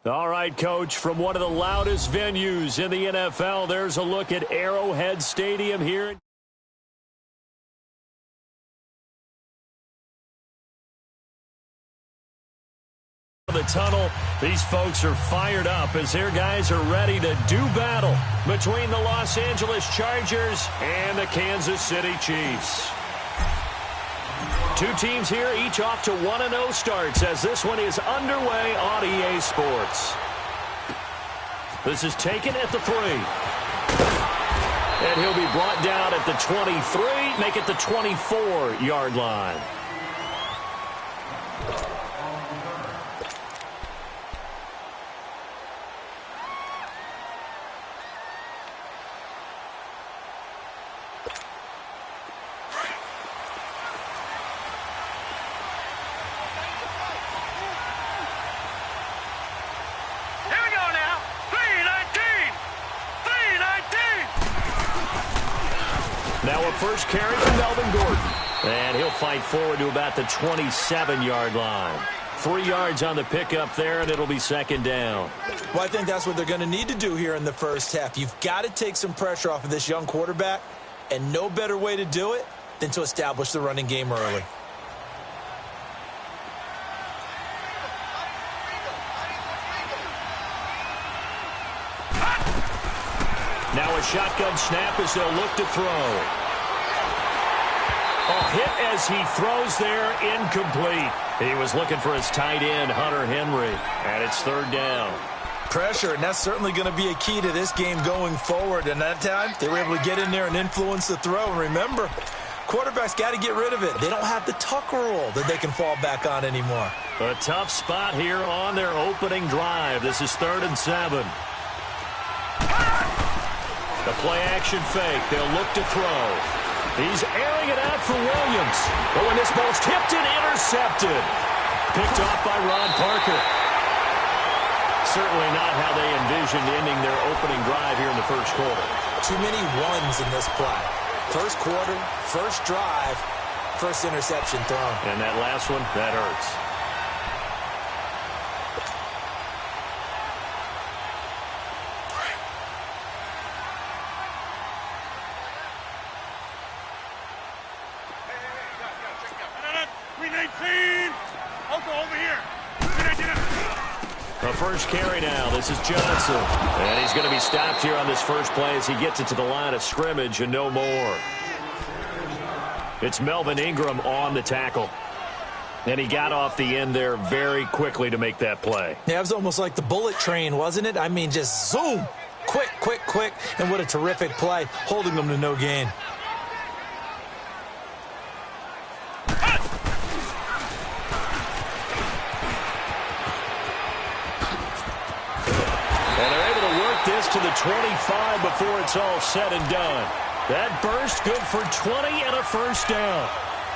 All right, Coach, from one of the loudest venues in the NFL, there's a look at Arrowhead Stadium here. The tunnel, these folks are fired up as their guys are ready to do battle between the Los Angeles Chargers and the Kansas City Chiefs. Two teams here, each off to 1-0 starts as this one is underway on EA Sports. This is taken at the 3. And he'll be brought down at the 23, make it the 24-yard line. Now a first carry from Melvin Gordon. And he'll fight forward to about the 27-yard line. 3 yards on the pickup there, and it'll be second down. Well, I think that's what they're going to need to do here in the first half. You've got to take some pressure off of this young quarterback, and no better way to do it than to establish the running game early. Now a shotgun snap as they'll look to throw. A hit as he throws there, incomplete. He was looking for his tight end, Hunter Henry, and it's third down. Pressure, and that's certainly going to be a key to this game going forward. And that time, they were able to get in there and influence the throw. And remember, quarterbacks got to get rid of it. They don't have the tuck rule that they can fall back on anymore. A tough spot here on their opening drive. This is 3rd and 7. The play-action fake. They'll look to throw. He's airing it out for Williams. But when this ball's tipped and intercepted. Picked off by Ron Parker. Certainly not how they envisioned ending their opening drive here in the first quarter. Too many runs in this play. First quarter, first drive, first interception thrown. And that last one, that hurts. The first carry now. This is Johnson. And he's going to be stopped here on this first play as he gets it to the line of scrimmage and no more. It's Melvin Ingram on the tackle. And he got off the end there very quickly to make that play. Yeah, it was almost like the bullet train, wasn't it? I mean, just zoom. Quick, quick, quick. And what a terrific play, holding them to no gain. This to the 25 before it's all said and done. That burst good for 20 and a first down.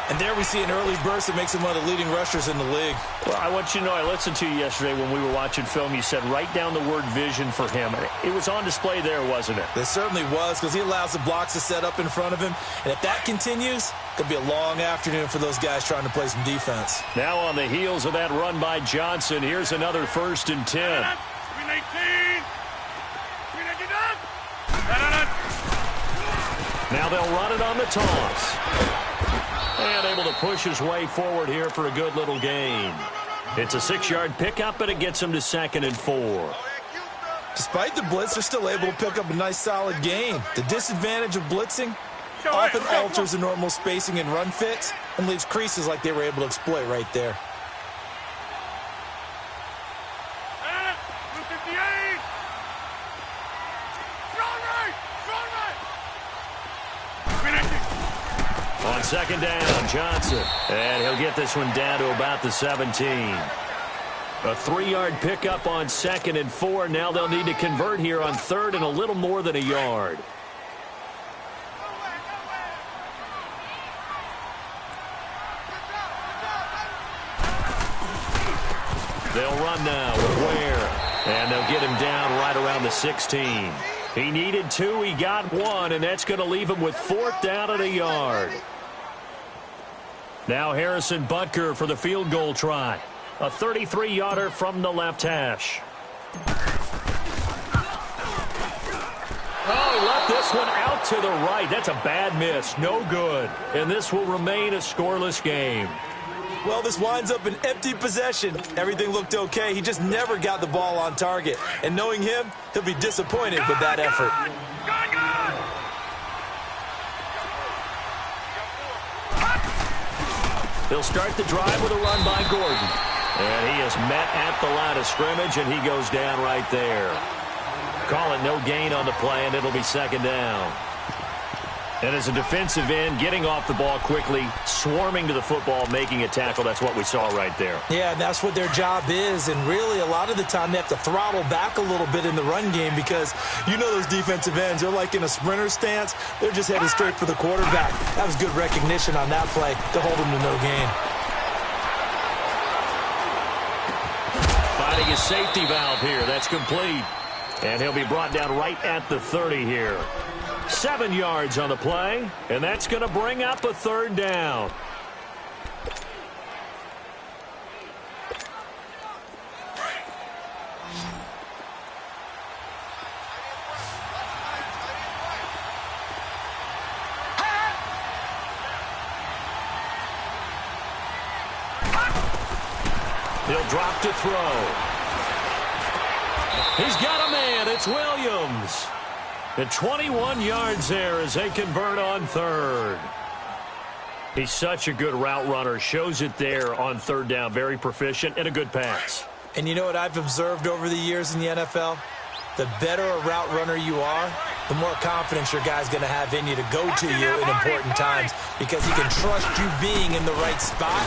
And there we see an early burst that makes him one of the leading rushers in the league. Well, I want you to know, I listened to you yesterday when we were watching film. You said write down the word vision for him. It was on display there, wasn't it? It certainly was, because he allows the blocks to set up in front of him. And if that continues, it could be a long afternoon for those guys trying to play some defense. Now on the heels of that run by Johnson, here's another 1st and 10. Now they'll run it on the toss. And able to push his way forward here for a good little gain. It's a 6-yard pickup, and it gets him to 2nd and 4. Despite the blitz, they're still able to pick up a nice solid gain. The disadvantage of blitzing often alters the normal spacing and run fits and leaves creases like they were able to exploit right there. On 2nd down, Johnson. And he'll get this one down to about the 17. A 3-yard pickup on 2nd and 4. Now they'll need to convert here on 3rd and a little more than a yard. They'll run now with Ware. And they'll get him down right around the 16. He needed 2, he got 1, and that's going to leave him with 4th down and a yard. Now Harrison Butker for the field goal try. A 33-yarder from the left hash. Oh, he left this one out to the right. That's a bad miss. No good. And this will remain a scoreless game. Well, this winds up an empty possession. Everything looked okay. He just never got the ball on target. And knowing him, he'll be disappointed with that effort. He'll start the drive with a run by Gordon. And he is met at the line of scrimmage, and he goes down right there. Call it no gain on the play, and it'll be second down. And as a defensive end, getting off the ball quickly, swarming to the football, making a tackle, that's what we saw right there. Yeah, that's what their job is. And really, a lot of the time, they have to throttle back a little bit in the run game because you know those defensive ends, they're like in a sprinter stance. They're just headed straight for the quarterback. That was good recognition on that play to hold him to no gain. Finding his safety valve here. That's complete. And he'll be brought down right at the 30 here. 7 yards on the play, and that's going to bring up a third down. He'll drop to throw. He's got a man. It's Williams. And 21 yards there as they convert on third. He's such a good route runner. Shows it there on third down. Very proficient and a good pass. And you know what I've observed over the years in the NFL? The better a route runner you are, the more confidence your guy's going to have in you to go to you in important times because he can trust you being in the right spot,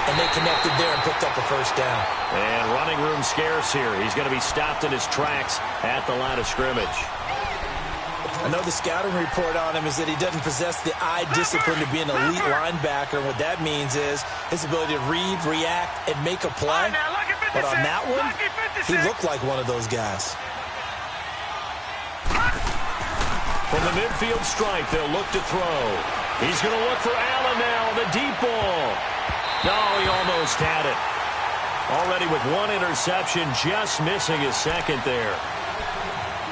and they connected there and picked up a first down. And running room scarce here. He's going to be stopped in his tracks at the line of scrimmage. I know the scouting report on him is that he doesn't possess the eye discipline to be an elite linebacker. And what that means is his ability to read, react, and make a play. But on that one, he looked like one of those guys. From the midfield stripe, they'll look to throw. He's going to look for Allen now on the deep ball. No, he almost had it. Already with one interception, just missing his second there.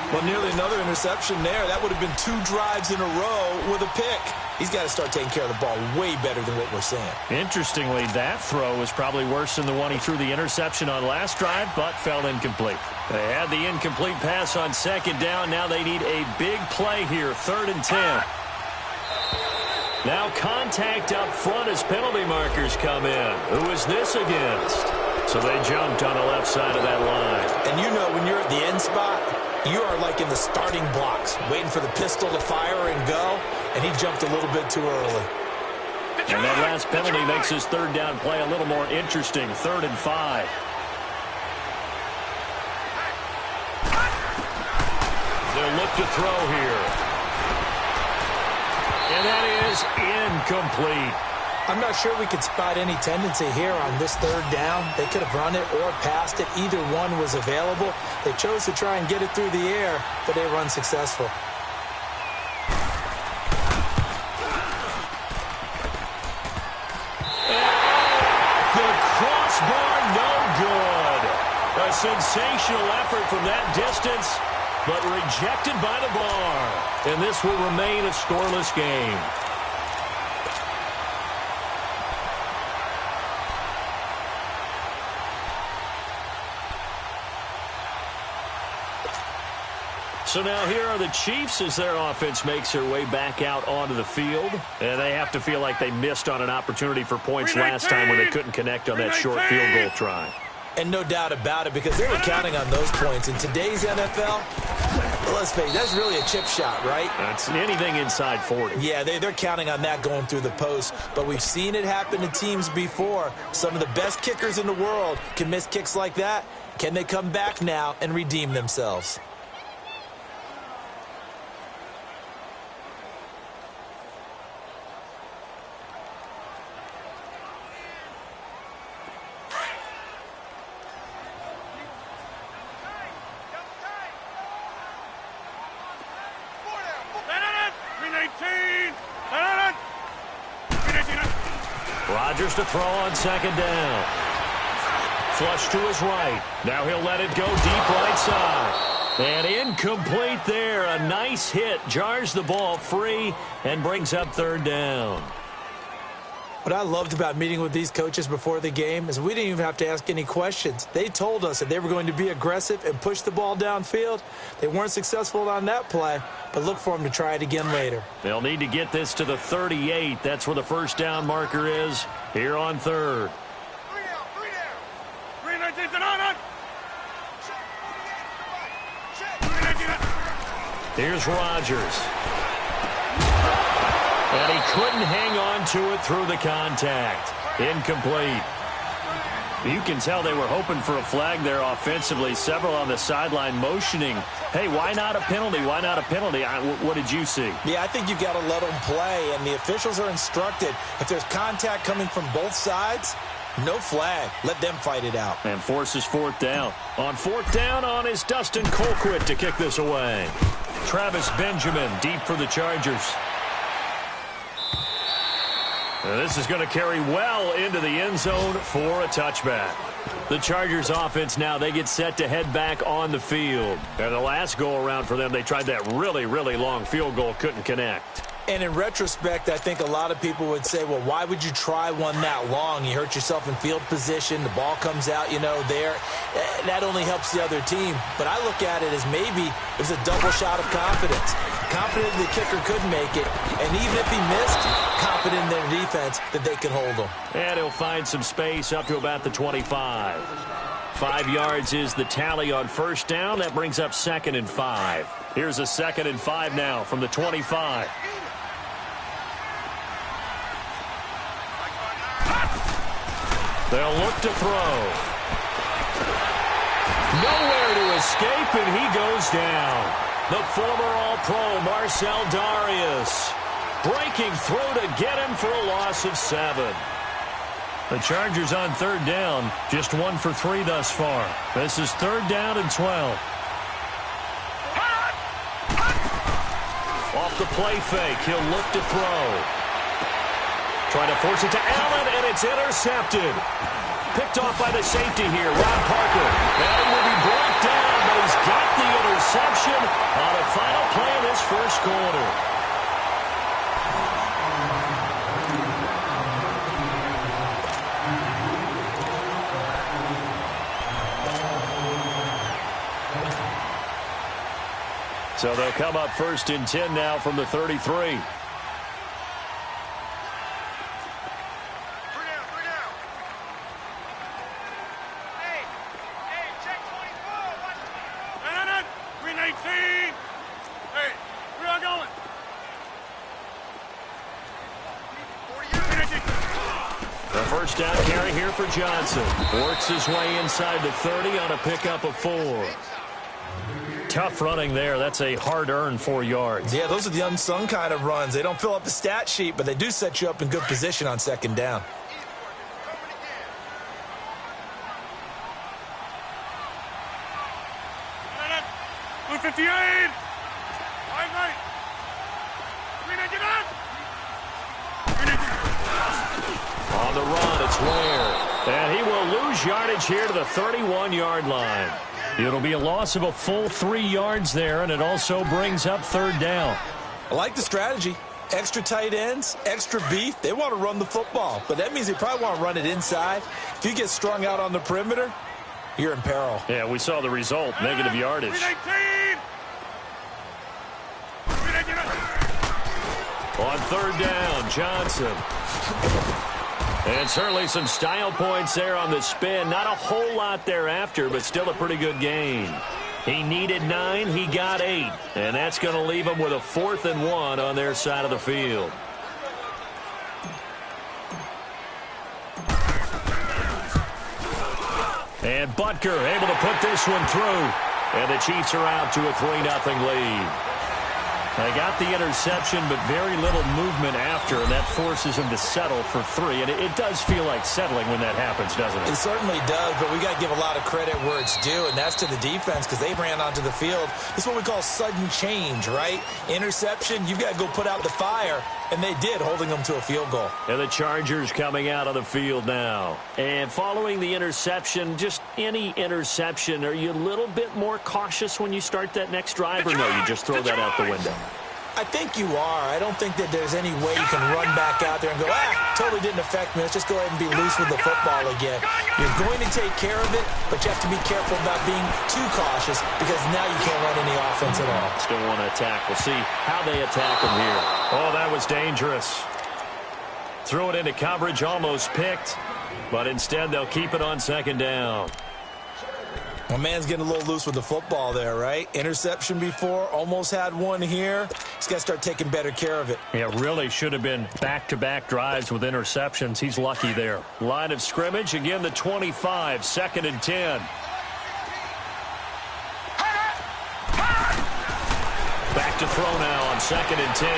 Well, nearly another interception there. That would have been 2 drives in a row with a pick. He's got to start taking care of the ball way better than what we're seeing. Interestingly, that throw was probably worse than the one he threw the interception on last drive, but fell incomplete. They had the incomplete pass on second down. Now they need a big play here, 3rd and 10. Now contact up front as penalty markers come in. Who is this against? So they jumped on the left side of that line. And you know when you're at the end spot, you are like in the starting blocks, waiting for the pistol to fire and go, and he jumped a little bit too early. And that last penalty makes his third down play a little more interesting, 3rd and 5. They'll look to throw here. And that is incomplete. I'm not sure we could spot any tendency here on this 3rd down. They could have run it or passed it. Either one was available. They chose to try and get it through the air, but they were unsuccessful. The crossbar, no good. A sensational effort from that distance, but rejected by the bar. And this will remain a scoreless game. So now here are the Chiefs as their offense makes their way back out onto the field. And they have to feel like they missed on an opportunity for points last time when they couldn't connect on that short field goal try. And no doubt about it, because they were counting on those points. In today's NFL, let's face it, that's really a chip shot, right? That's anything inside 40. Yeah, they're counting on that going through the post. But we've seen it happen to teams before. Some of the best kickers in the world can miss kicks like that. Can they come back now and redeem themselves? Rodgers to throw on second down. flush to his right. Now he'll let it go deep right side. And incomplete there. A nice hit. Jars the ball free and brings up third down. What I loved about meeting with these coaches before the game is we didn't even have to ask any questions. They told us that they were going to be aggressive and push the ball downfield. They weren't successful on that play, but look for them to try it again later. They'll need to get this to the 38. That's where the first down marker is here on third. Here's Rodgers. And he couldn't hang on to it through the contact. Incomplete. You can tell they were hoping for a flag there offensively. Several on the sideline motioning. Hey, why not a penalty? Why not a penalty? What did you see? Yeah, I think you've got to let them play, and the officials are instructed. If there's contact coming from both sides, no flag. Let them fight it out. And forces fourth down. On fourth down is Dustin Colquitt to kick this away. Travis Benjamin deep for the Chargers. This is going to carry well into the end zone for a touchback. The Chargers offense now, they get set to head back on the field. And the last go-around for them, they tried that really, really long field goal, couldn't connect. And in retrospect, I think a lot of people would say, well, why would you try one that long? You hurt yourself in field position. The ball comes out, there. That only helps the other team. But I look at it as maybe it was a double shot of confidence. Confident the kicker could make it. And even if he missed, confident in their defense that they could hold him. And he'll find some space up to about the 25. 5 yards is the tally on first down. That brings up 2nd and 5. Here's a 2nd and 5 now from the 25. They'll look to throw. Nowhere to escape, and he goes down. The former All-Pro Marcel Darius breaking through to get him for a loss of 7. The Chargers on third down, just 1 for 3 thus far. This is 3rd down and 12. Off the play fake, he'll look to throw. Trying to force it to Allen, and it's intercepted. Picked off by the safety here, Ron Parker. And he will be brought down, but he's got the interception on a final play in this first quarter. So they'll come up 1st and 10 now from the 33. First down carry here for Johnson. Works his way inside the 30 on a pickup of 4. Tough running there. That's a hard-earned 4 yards. Yeah, those are the unsung kind of runs. They don't fill up the stat sheet, but they do set you up in good position on 2nd down. On the run, it's Ware. And he will lose yardage here to the 31-yard line. It'll be a loss of a full 3 yards there, and it also brings up 3rd down. I like the strategy. Extra tight ends, extra beef. They want to run the football, but that means they probably want to run it inside. If you get strung out on the perimeter, you're in peril. Yeah, we saw the result, negative yardage. On 3rd down, Johnson. And certainly some style points there on the spin. Not a whole lot thereafter, but still a pretty good gain. He needed 9, he got 8. And that's going to leave him with a 4th and 1 on their side of the field. And Butker able to put this one through. And the Chiefs are out to a 3-0 lead. They got the interception, but very little movement after, and that forces him to settle for 3. And it does feel like settling when that happens, doesn't it? It certainly does, but we got to give a lot of credit where it's due, and that's to the defense because they ran onto the field. This is what we call sudden change, right? Interception, you've got to go put out the fire. And they did, holding them to a field goal. And the Chargers coming out on the field now. And following the interception, just any interception, are you a little bit more cautious when you start that next drive, or no, you just throw that out the window? I think you are. I don't think that there's any way you can run back out there and go, totally didn't affect me. Let's just go ahead and be loose with the football again. You're going to take care of it, but you have to be careful about being too cautious because now you can't run any offense at all. Still want to attack. We'll see how they attack him here. Oh, that was dangerous. Threw it into coverage, almost picked, but instead they'll keep it on second down. My man's getting a little loose with the football there, right? Interception before, almost had one here. He's got to start taking better care of it. Yeah, really should have been back-to-back drives with interceptions. He's lucky there. Line of scrimmage, again the 25, 2nd and 10. Back to throw now on 2nd and 10.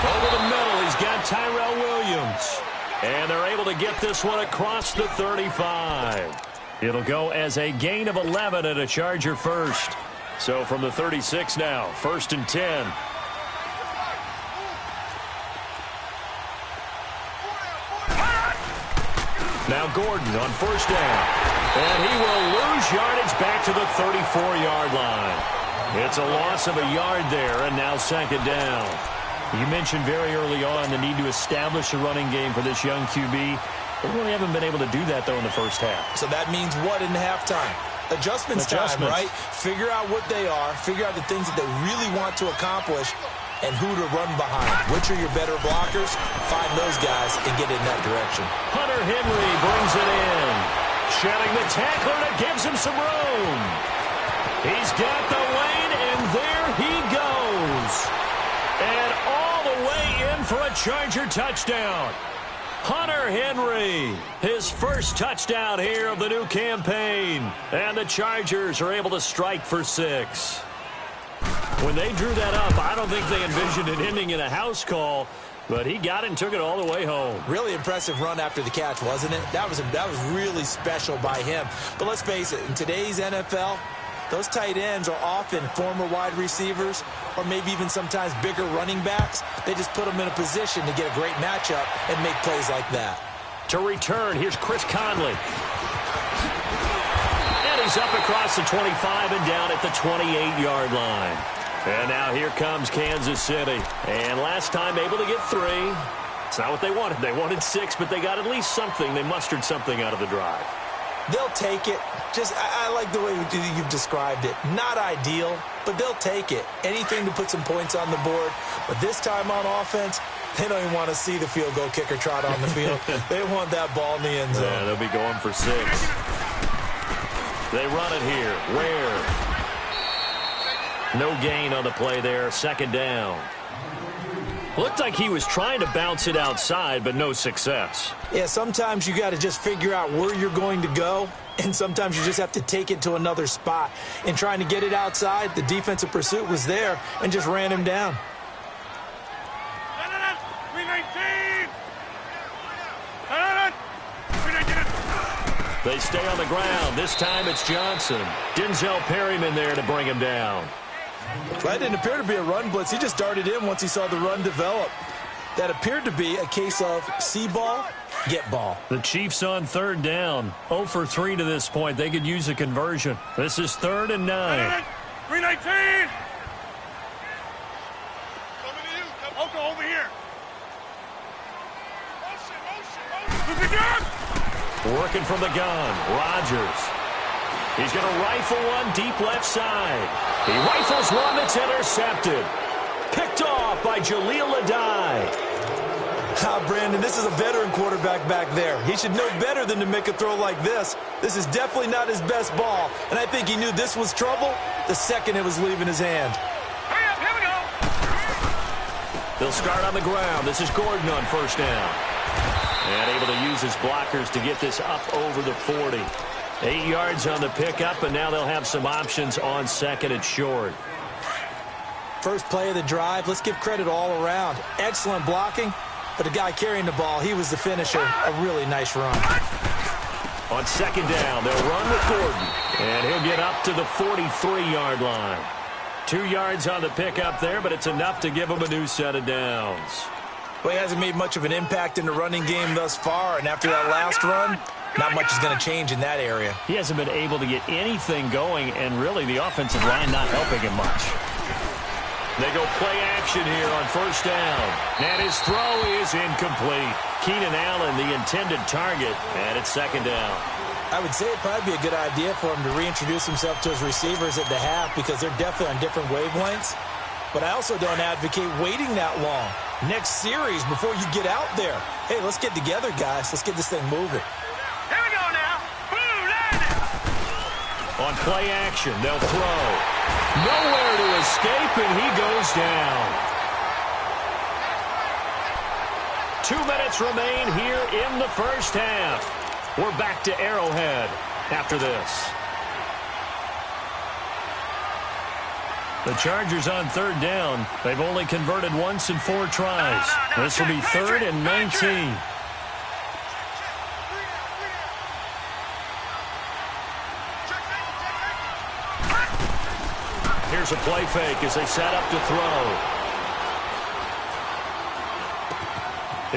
Over the middle, he's got Tyrell Williams. And they're able to get this one across the 35. It'll go as a gain of 11 and a Charger first. So from the 36 now, 1st and 10. Now Gordon on 1st down. And he will lose yardage back to the 34-yard line. It's a loss of a yard there, and now 2nd down. You mentioned very early on the need to establish a running game for this young QB. They really haven't been able to do that, though, in the first half. So that means what in halftime? Adjustments time, right? Figure out what they are. Figure out the things that they really want to accomplish and who to run behind. Which are your better blockers? Find those guys and get in that direction. Hunter Henry brings it in. Shedding the tackler that gives him some room. He's got the lane, and there he goes. And all the way in for a Charger touchdown. Hunter Henry, his first touchdown here of the new campaign. And the Chargers are able to strike for 6. When they drew that up, I don't think they envisioned it ending in a house call, but he got it and took it all the way home. Really impressive run after the catch, wasn't it? That was really special by him. But let's face it, in today's NFL, those tight ends are often former wide receivers or maybe even sometimes bigger running backs. They just put them in a position to get a great matchup and make plays like that. To return, here's Chris Conley. And he's up across the 25 and down at the 28-yard line. And now here comes Kansas City. And last time able to get 3. It's not what they wanted. They wanted 6, but they got at least something. They mustered something out of the drive. They'll take it. I like the way you've described it. Not ideal, but they'll take it. Anything to put some points on the board. But this time on offense, they don't even want to see the field goal kicker trot on the field. They want that ball in the end zone. Yeah, they'll be going for 6. They run it here. Ware. No gain on the play there. 2nd down. Looked like he was trying to bounce it outside, but no success. Yeah, sometimes you got to just figure out where you're going to go, and sometimes you just have to take it to another spot. In trying to get it outside, the defensive pursuit was there and just ran him down. They stay on the ground. This time it's Johnson. Denzel Perryman there to bring him down. That didn't appear to be a run blitz. He just darted in once he saw the run develop. That appeared to be a case of see ball, get ball. The Chiefs on 3rd down. 0 for 3 to this point. They could use a conversion. This is 3rd and 9. 319. Coming to you. Come over here. Motion. Working from the gun. Rodgers. He's going to rifle one deep left side. He rifles one that's intercepted. Picked off by Jaleel Adai. Brandon, this is a veteran quarterback back there. He should know better than to make a throw like this. This is definitely not his best ball, and I think he knew this was trouble the second it was leaving his hand. Hurry up, here we go. They'll start on the ground. This is Gordon on 1st down. And able to use his blockers to get this up over the 40. 8 yards on the pickup, and now they'll have some options on 2nd and short. First play of the drive, let's give credit all around. Excellent blocking, but the guy carrying the ball, he was the finisher. A really nice run. On 2nd down, they'll run with Gordon, and he'll get up to the 43-yard line. 2 yards on the pickup there, but it's enough to give him a new set of downs. Well, he hasn't made much of an impact in the running game thus far, and after that last run, not much is going to change in that area. He hasn't been able to get anything going, and really the offensive line not helping him much. They go play action here on first down. And his throw is incomplete. Keenan Allen, the intended target, and it's second down. I would say it'd probably be a good idea for him to reintroduce himself to his receivers at the half because they're definitely on different wavelengths. But I also don't advocate waiting that long. Next series before you get out there. Hey, let's get together, guys. Let's get this thing moving. Here we go now. Boom, landed. On play action, they'll throw. Nowhere to escape, and he goes down. 2 minutes remain here in the first half. We're back to Arrowhead after this. The Chargers on third down. They've only converted once in 4 tries. This will be 3rd and 19. Here's a play fake as they set up to throw.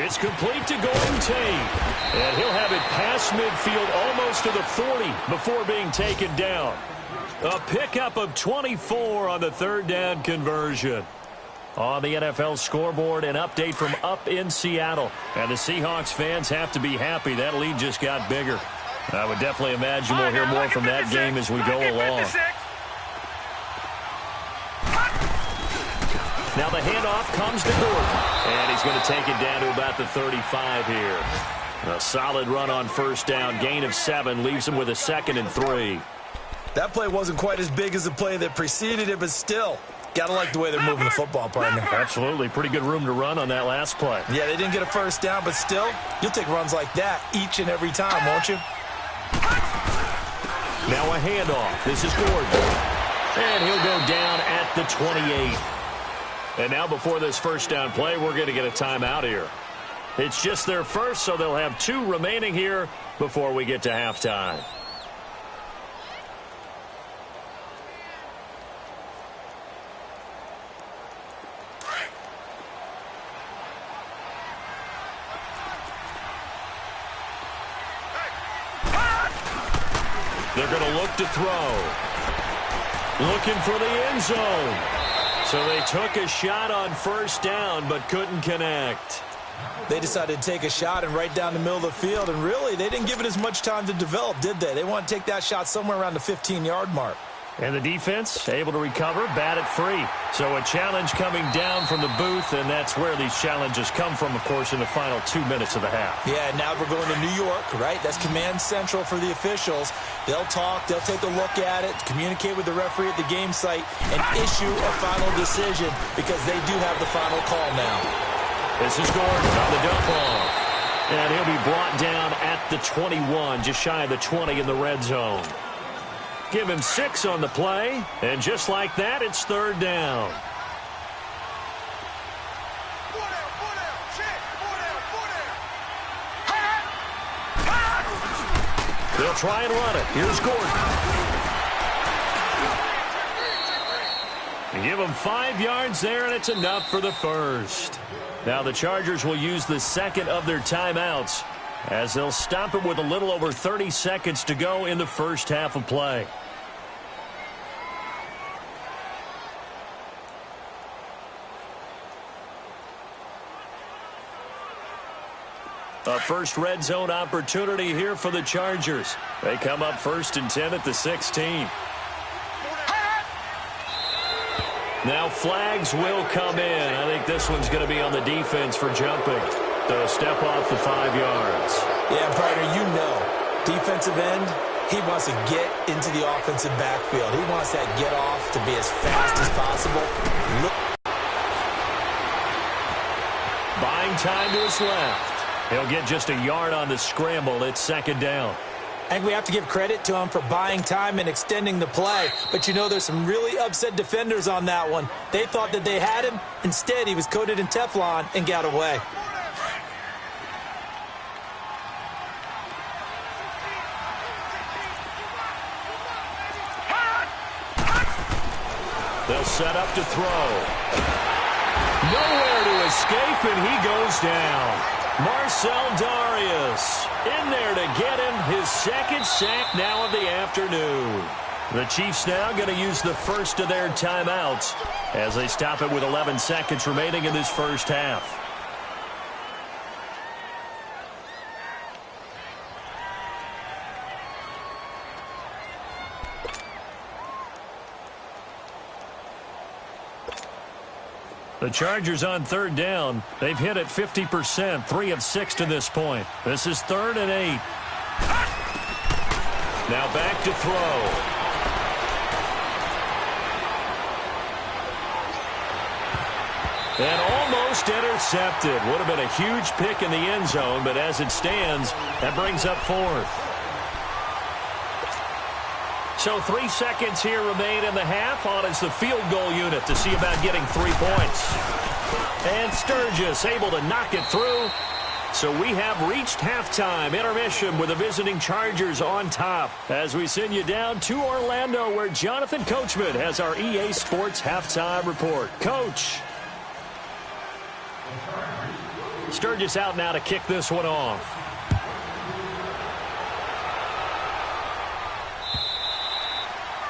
It's complete to Golden Tate. And he'll have it past midfield almost to the 40 before being taken down. A pickup of 24 on the third down conversion. On the NFL scoreboard, an update from up in Seattle. And the Seahawks fans have to be happy. That lead just got bigger. I would definitely imagine we'll hear more from that game as we go along. Now the handoff comes to Gordon. And he's going to take it down to about the 35 here. A solid run on first down. Gain of 7 leaves him with a 2nd and 3. That play wasn't quite as big as the play that preceded it, but still, gotta like the way they're moving the football, partner. Absolutely. Pretty good room to run on that last play. Yeah, they didn't get a first down, but still, you'll take runs like that each and every time, won't you? Now a handoff. This is Gordon. And he'll go down at the 28. And now before this first down play, we're going to get a timeout here. It's just their first, so they'll have 2 remaining here before we get to halftime. They're going to look to throw. Looking for the end zone. So they took a shot on first down but couldn't connect. They decided to take a shot and right down the middle of the field, and really, they didn't give it as much time to develop, did they? They want to take that shot somewhere around the 15-yard mark. And the defense able to recover, bat it free. So a challenge coming down from the booth, and that's where these challenges come from, of course, in the final 2 minutes of the half. Yeah, now we're going to New York, right? That's command central for the officials. They'll talk, they'll take a look at it, communicate with the referee at the game site, and issue a final decision because they do have the final call now. This is Gordon on the dump off. And he'll be brought down at the 21, just shy of the 20 in the red zone. Give him 6 on the play, and just like that, it's third down. They'll try and run it. Here's Gordon. And give him 5 yards there, and it's enough for the first. Now the Chargers will use the second of their timeouts as they'll stop it with a little over 30 seconds to go in the first half of play. A first red zone opportunity here for the Chargers. They come up 1st and 10 at the 16. Now flags will come in. I think this one's going to be on the defense for jumping. They'll step off the 5 yards. Yeah, partner, you know, defensive end, he wants to get into the offensive backfield. He wants that get off to be as fast as possible. Buying time to his left. He'll get just a yard on the scramble. It's second down. I think we have to give credit to him for buying time and extending the play. But, you know, there's some really upset defenders on that one. They thought that they had him. Instead, he was coated in Teflon and got away. They'll set up to throw. Nowhere to escape, and he goes down. Marcel Darius in there to get him his second sack now of the afternoon. The Chiefs now going to use the first of their timeouts as they stop it with 11 seconds remaining in this first half. The Chargers on third down. They've hit it 50%, 3 of 6 to this point. This is 3rd and 8. Now back to throw. And almost intercepted. Would have been a huge pick in the end zone, but as it stands, that brings up 4th. So 3 seconds here remain in the half. On is the field goal unit to see about getting 3 points. And Sturgis able to knock it through. So we have reached halftime intermission with the visiting Chargers on top as we send you down to Orlando where Jonathan Coachman has our EA Sports halftime report. Coach. Sturgis out now to kick this one off.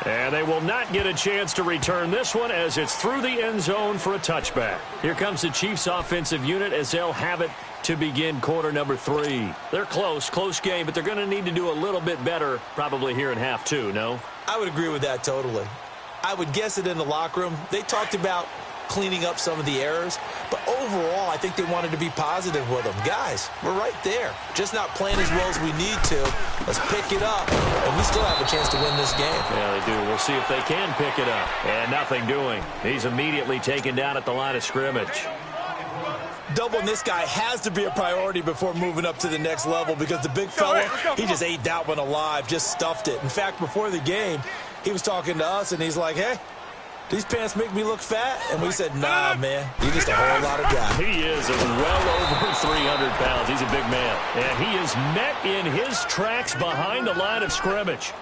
And they will not get a chance to return this one as it's through the end zone for a touchback. Here comes the Chiefs offensive unit as they'll have it to begin quarter number 3. They're close game, but they're going to need to do a little bit better probably here in half 2, no? I would agree with that totally. I would guess it in the locker room. They talked about cleaning up some of the errors, but overall I think they wanted to be positive with them. Guys, we're right there. Just not playing as well as we need to. Let's pick it up, and we still have a chance to win this game. Yeah, they do. We'll see if they can pick it up. And nothing doing. He's immediately taken down at the line of scrimmage. Doubling this guy has to be a priority before moving up to the next level because the big fella, he just ate that one alive, just stuffed it. In fact, before the game, he was talking to us, and he's like, hey, these pants make me look fat? And we said, nah, man, you're just a whole lot of guy. He is well over 300 pounds. He's a big man. And he is met in his tracks behind the line of scrimmage.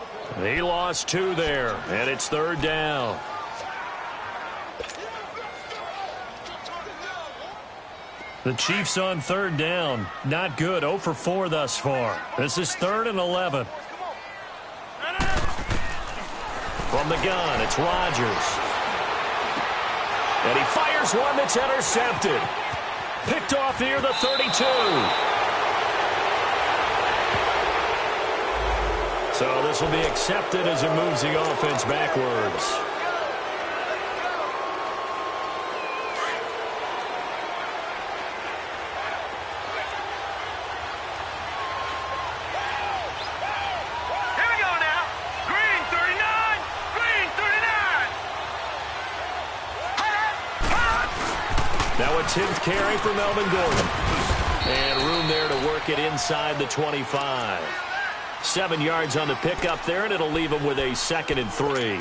He lost 2 there, and it's 3rd down. The Chiefs on 3rd down. Not good. 0 for 4 thus far. This is 3rd and 11. From the gun, it's Rodgers. And he fires one that's intercepted. Picked off near the 32. So this will be accepted as it moves the offense backwards. Now a 10th carry for Melvin Gordon. And room there to work it inside the 25. 7 yards on the pickup there, and it'll leave him with a 2nd and 3.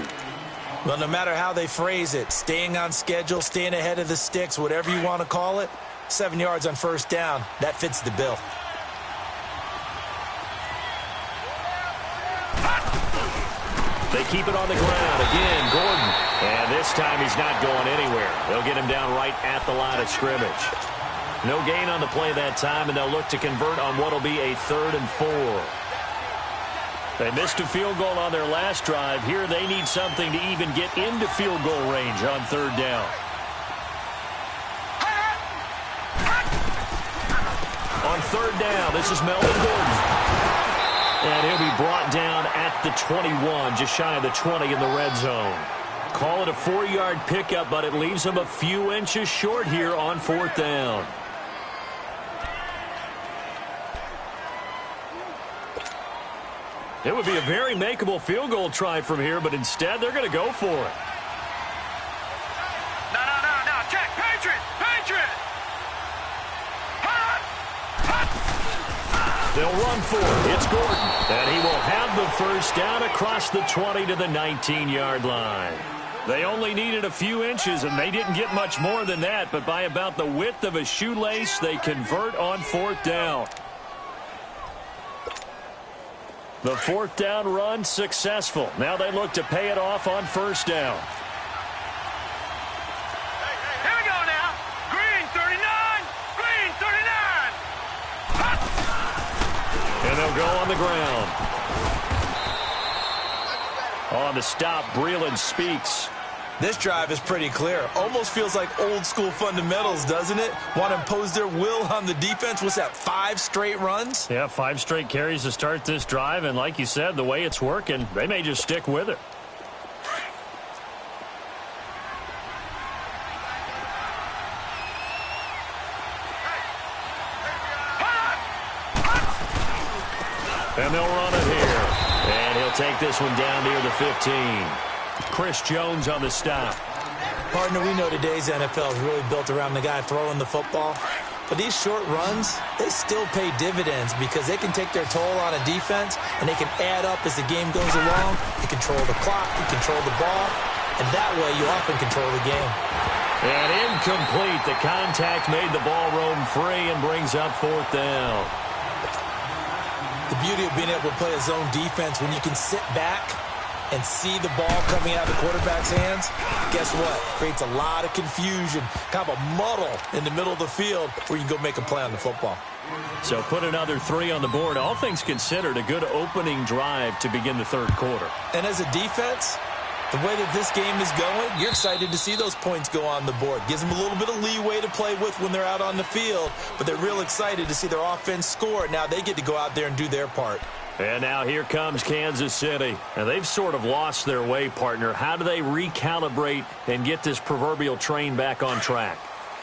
Well, no matter how they phrase it, staying on schedule, staying ahead of the sticks, whatever you want to call it, 7 yards on 1st down, that fits the bill. They keep it on the ground. Again, Gordon. And this time he's not going anywhere. They'll get him down right at the line of scrimmage. No gain on the play that time, and they'll look to convert on what will be a 3rd and 4. They missed a field goal on their last drive. Here they need something to even get into field goal range on 3rd down. On 3rd down, this is Melvin Gordon. And he'll be brought down at the 21, just shy of the 20 in the red zone. Call it a 4-yard pickup, but it leaves him a few inches short here on 4th down. It would be a very makeable field goal try from here, but instead they're going to go for it. No, check, Patriot! They'll run for it. It's Gordon. And he will have the 1st down across the 20 to the 19-yard line. They only needed a few inches, and they didn't get much more than that. But by about the width of a shoelace, they convert on 4th down. The 4th down run successful. Now they look to pay it off on 1st down. go on the ground. On the stop, Breeland speaks. This drive is pretty clear. Almost feels like old school fundamentals, doesn't it? Want to impose their will on the defense. What's that, 5 straight runs? Yeah, 5 straight carries to start this drive. And like you said, the way it's working, they may just stick with it. And they'll run it here. And he'll take this one down near the 15. Chris Jones on the stop. Partner, we know today's NFL is really built around the guy throwing the football. But these short runs, they still pay dividends because they can take their toll on a defense and they can add up as the game goes along. You control the clock, you control the ball, and that way you often control the game. And incomplete. The contact made the ball roam free and brings up 4th down. The beauty of being able to play a zone defense when you can sit back and see the ball coming out of the quarterback's hands, guess what? Creates a lot of confusion, kind of a muddle in the middle of the field where you can go make a play on the football. So put another 3 on the board. All things considered, a good opening drive to begin the 3rd quarter. And as a defense, the way that this game is going, you're excited to see those points go on the board. Gives them a little bit of leeway to play with when they're out on the field, but they're real excited to see their offense score. Now they get to go out there and do their part. And now here comes Kansas City. And they've sort of lost their way, partner. How do they recalibrate and get this proverbial train back on track?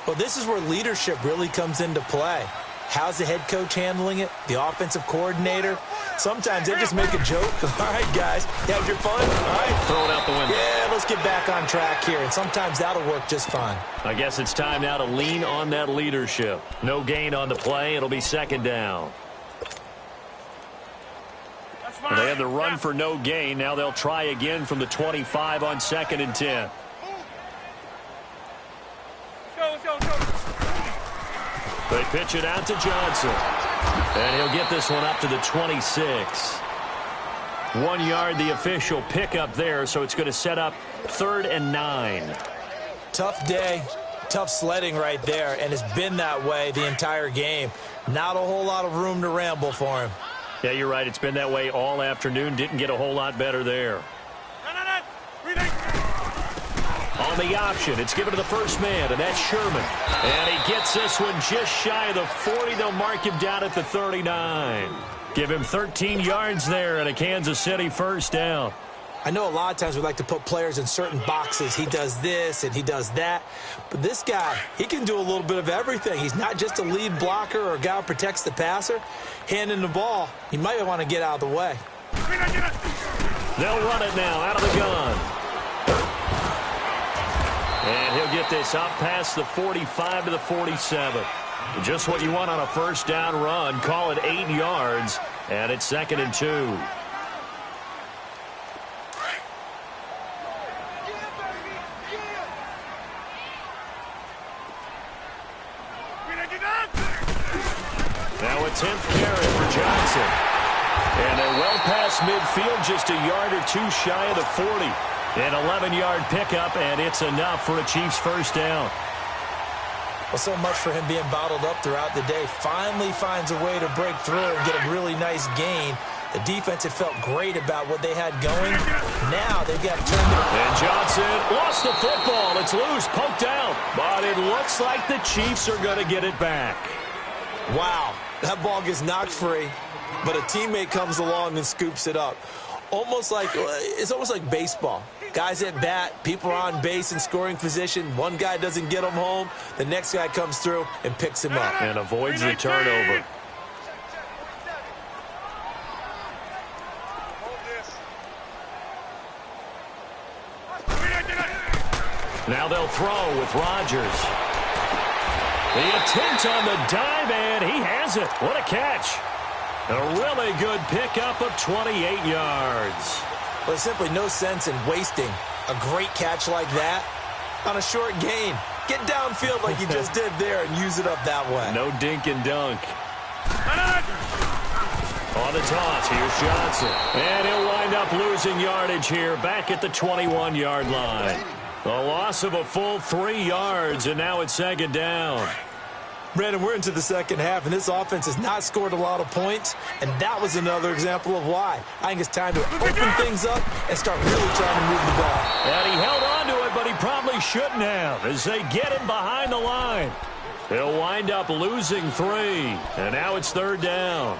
Well, this is where leadership really comes into play. How's the head coach handling it? The offensive coordinator? Sometimes they just make a joke. All right, guys, you had your fun? All right. Throw it out the window. Yeah, let's get back on track here. And sometimes that'll work just fine. I guess it's time now to lean on that leadership. No gain on the play. It'll be 2nd down. And they had the run for no gain. Now they'll try again from the 25 on 2nd and 10. They pitch it out to Johnson. And he'll get this one up to the 26. 1 yard, the official pickup there, so it's going to set up 3rd and 9. Tough day, tough sledding right there, and it's been that way the entire game. Not a whole lot of room to ramble for him. Yeah, you're right. It's been that way all afternoon. Didn't get a whole lot better there. On the option, it's given to the first man, and that's Sherman. And he gets this one just shy of the 40. They'll mark him down at the 39. Give him 13 yards there and a Kansas City 1st down. I know a lot of times we like to put players in certain boxes. He does this and he does that. But this guy, he can do a little bit of everything. He's not just a lead blocker or a guy who protects the passer. Handing the ball, he might want to get out of the way. They'll run it now out of the gun. And he'll get this up past the 45 to the 47. Just what you want on a 1st down run. Call it 8 yards. And it's 2nd and 2. Now a 10th carry for Johnson. And they're well past midfield, just a yard or 2 shy of the 40. An 11-yard pickup, and it's enough for a Chiefs 1st down. Well, so much for him being bottled up throughout the day. Finally finds a way to break through and get a really nice gain. The defense had felt great about what they had going. Now they've got to turn it. And Johnson lost the football. It's loose, poked out. But it looks like the Chiefs are going to get it back. Wow, that ball gets knocked free, but a teammate comes along and scoops it up. It's almost like baseball. Guys at bat, people are on base in scoring position. One guy doesn't get him home. The next guy comes through and picks him up. And avoids the turnover. Now they'll throw with Rodgers. The attempt on the dive, and he has it. What a catch. A really good pickup of 28 yards. Well, there's simply no sense in wasting a great catch like that on a short gain. Get downfield like you just did there and use it up that way. No dink and dunk. On the toss, here's Johnson. And he'll wind up losing yardage here back at the 21-yard line. A loss of a full 3 yards, and now it's 2nd down. Brandon, we're into the second half, and this offense has not scored a lot of points, and that was another example of why. I think it's time to open things up and start really trying to move the ball. And he held on to it, but he probably shouldn't have as they get him behind the line. He'll wind up losing 3, and now it's third down.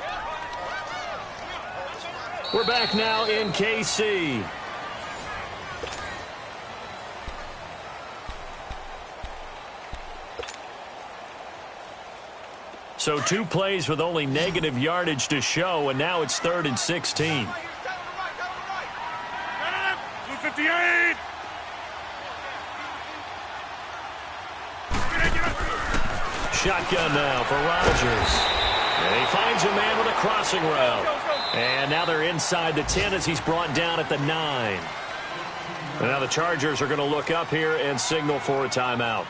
We're back now in KC. So 2 plays with only negative yardage to show, and now it's 3rd and 16. 258. Shotgun now for Rodgers. And he finds a man with a crossing route. And now they're inside the 10 as he's brought down at the 9. And now the Chargers are going to look up here and signal for a timeout.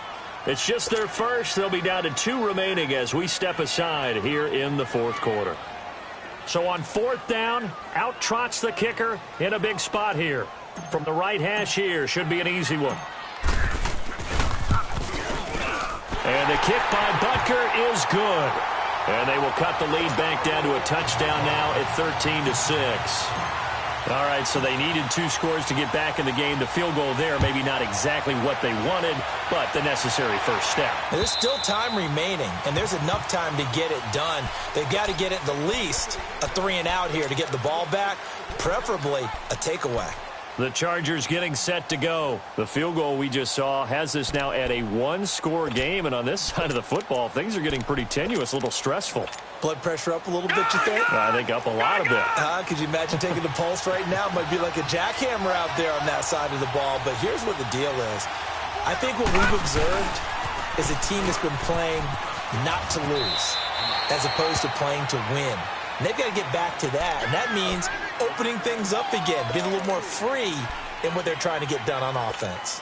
It's just their first. They'll be down to 2 remaining as we step aside here in the fourth quarter. So on 4th down, out trots the kicker in a big spot here. From the right hash here, should be an easy one. And the kick by Butker is good. And they will cut the lead back down to a touchdown now at 13-6. All right, so they needed 2 scores to get back in the game. The field goal there, maybe not exactly what they wanted, but the necessary first step. There's still time remaining, and there's enough time to get it done. They've got to get at the least a 3 and out here to get the ball back, preferably a takeaway. The Chargers getting set to go. The field goal we just saw has this now at a 1-score game, and on this side of the football, things are getting pretty tenuous, a little stressful. Blood pressure up a little bit, you think? I think up a lot of it. Could you imagine taking the pulse right now? It might be like a jackhammer out there on that side of the ball, but here's what the deal is. I think what we've observed is a team that's been playing not to lose as opposed to playing to win. And they've got to get back to that, and that means opening things up again, being a little more free in what they're trying to get done on offense.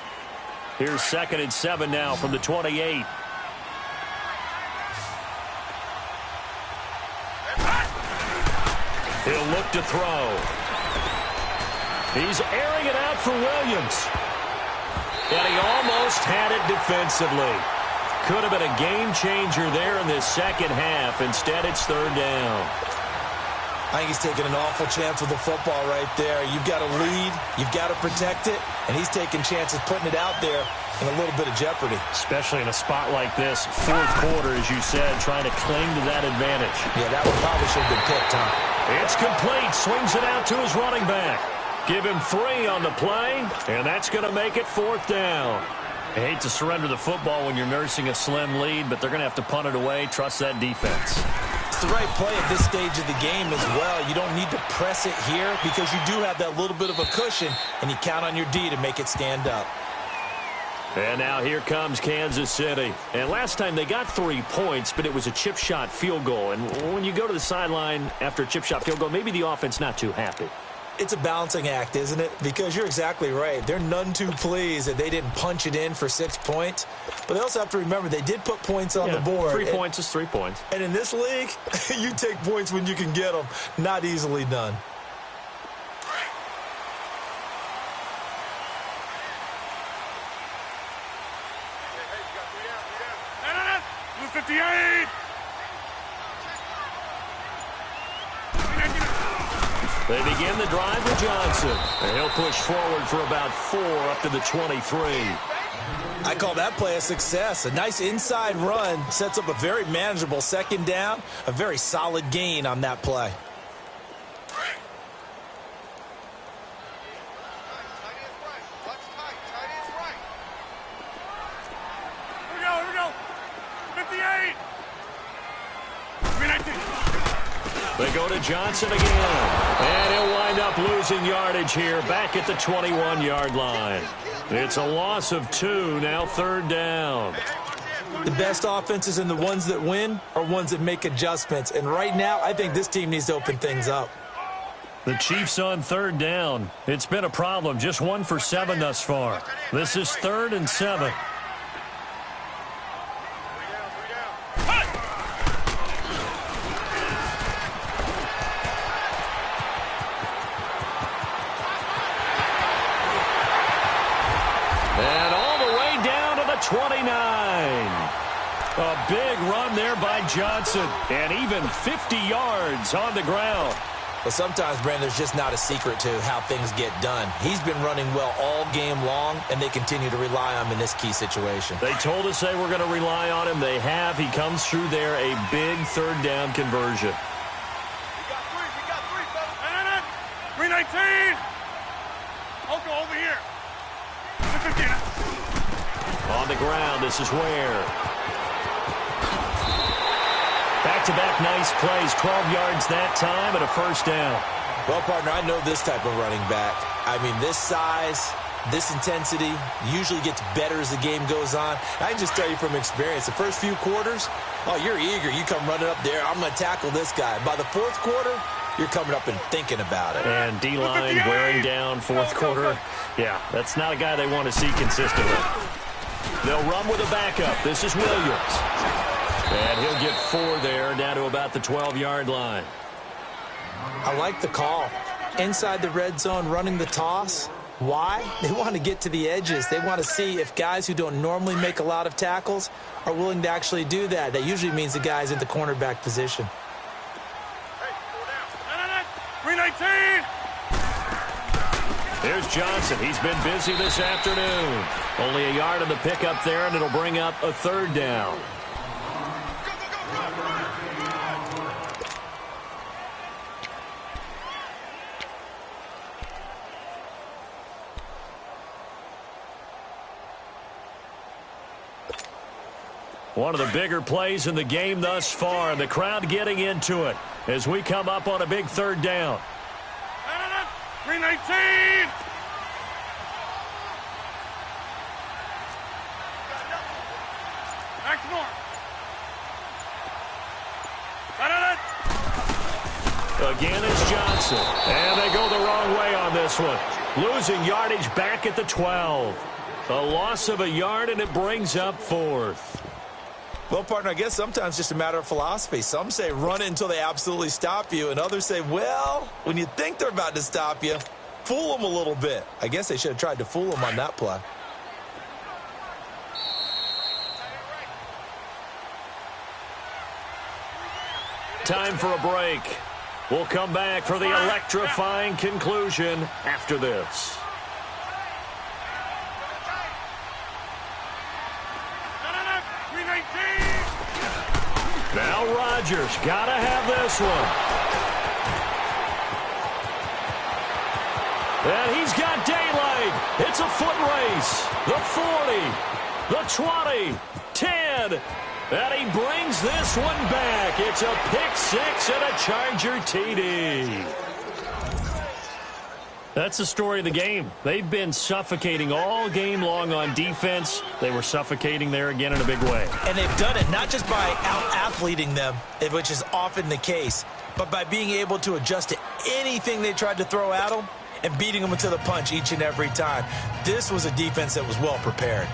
Here's 2nd and 7 now from the 28. He'll look to throw. He's airing it out for Williams. And he almost had it defensively. Could have been a game changer there in this second half. Instead, it's 3rd down. I think he's taking an awful chance with the football right there. You've got to lead, you've got to protect it, and he's taking chances putting it out there in a little bit of jeopardy. Especially in a spot like this, fourth quarter, as you said, trying to cling to that advantage. Yeah, that one probably should have been picked, huh? It's complete. Swings it out to his running back. Give him 3 on the play, and that's going to make it 4th down. I hate to surrender the football when you're nursing a slim lead, but they're going to have to punt it away. Trust that defense. It's the right play at this stage of the game as well. You don't need to press it here because you do have that little bit of a cushion, and you count on your D to make it stand up. And now here comes Kansas City. And last time they got 3 points, but it was a chip shot field goal. And when you go to the sideline after a chip shot field goal, maybe the offense not too happy. It's a balancing act, isn't it? Because you're exactly right. They're none too pleased that they didn't punch it in for 6 points. But they also have to remember they did put points on the board. 3 points is 3 points. And in this league, you take points when you can get them. Not easily done. Blue 58. They begin the drive with Johnson. And he'll push forward for about 4 up to the 23. I call that play a success. A nice inside run sets up a very manageable 2nd down. A very solid gain on that play. Here we go. 58. They go to Johnson again. And he'll wind up losing yardage here back at the 21-yard line. It's a loss of 2, now 3rd down. The best offenses and the ones that win are ones that make adjustments. And right now, I think this team needs to open things up. The Chiefs on 3rd down. It's been a problem. Just 1 for 7 thus far. This is 3rd and 7. And all the way down to the 29. A big run there by Johnson, and even 50 yards on the ground. Well, sometimes, Brandon, there's just not a secret to how things get done. He's been running well all game long, and they continue to rely on him in this key situation. They told us they were going to rely on him. They have. He comes through there, a big third down conversion. We got three, fellas. 319. I'll go over here. 15. On the ground, this is Ware. Back-to-back nice plays, 12 yards that time and a first down. Well, partner, I know this type of running back. I mean, this size, this intensity usually gets better as the game goes on. I can just tell you from experience, the first few quarters, oh, you're eager. You come running up there, I'm going to tackle this guy. By the fourth quarter, you're coming up and thinking about it. And D-line wearing down fourth quarter. Yeah, that's not a guy they want to see consistently. They'll run with a backup. This is Williams. And he'll get 4 there, down to about the 12-yard line. I like the call. Inside the red zone, running the toss. Why? They want to get to the edges. They want to see if guys who don't normally make a lot of tackles are willing to actually do that. That usually means the guy's in the cornerback position. Hey, 4 down. 319. Here's Johnson. He's been busy this afternoon. Only a yard on the pickup there, and it'll bring up a third down. One of the bigger plays in the game thus far, and the crowd getting into it as we come up on a big third down. 319. Back to north. Again, it's Johnson. And they go the wrong way on this one. Losing yardage back at the 12. A loss of a yard, and it brings up 4th. Well, partner, I guess sometimes it's just a matter of philosophy. Some say run it until they absolutely stop you, and others say, well, when you think they're about to stop you, fool them a little bit. I guess they should have tried to fool them on that play. Time for a break. We'll come back for the electrifying conclusion after this. Now Rodgers, gotta have this one. And he's got daylight. It's a foot race. The 40, the 20, 10. And he brings this one back. It's a pick 6 and a Charger TD. That's the story of the game. They've been suffocating all game long on defense. They were suffocating there again in a big way. And they've done it not just by out-athleting them, which is often the case, but by being able to adjust to anything they tried to throw at them and beating them to the punch each and every time. This was a defense that was well prepared.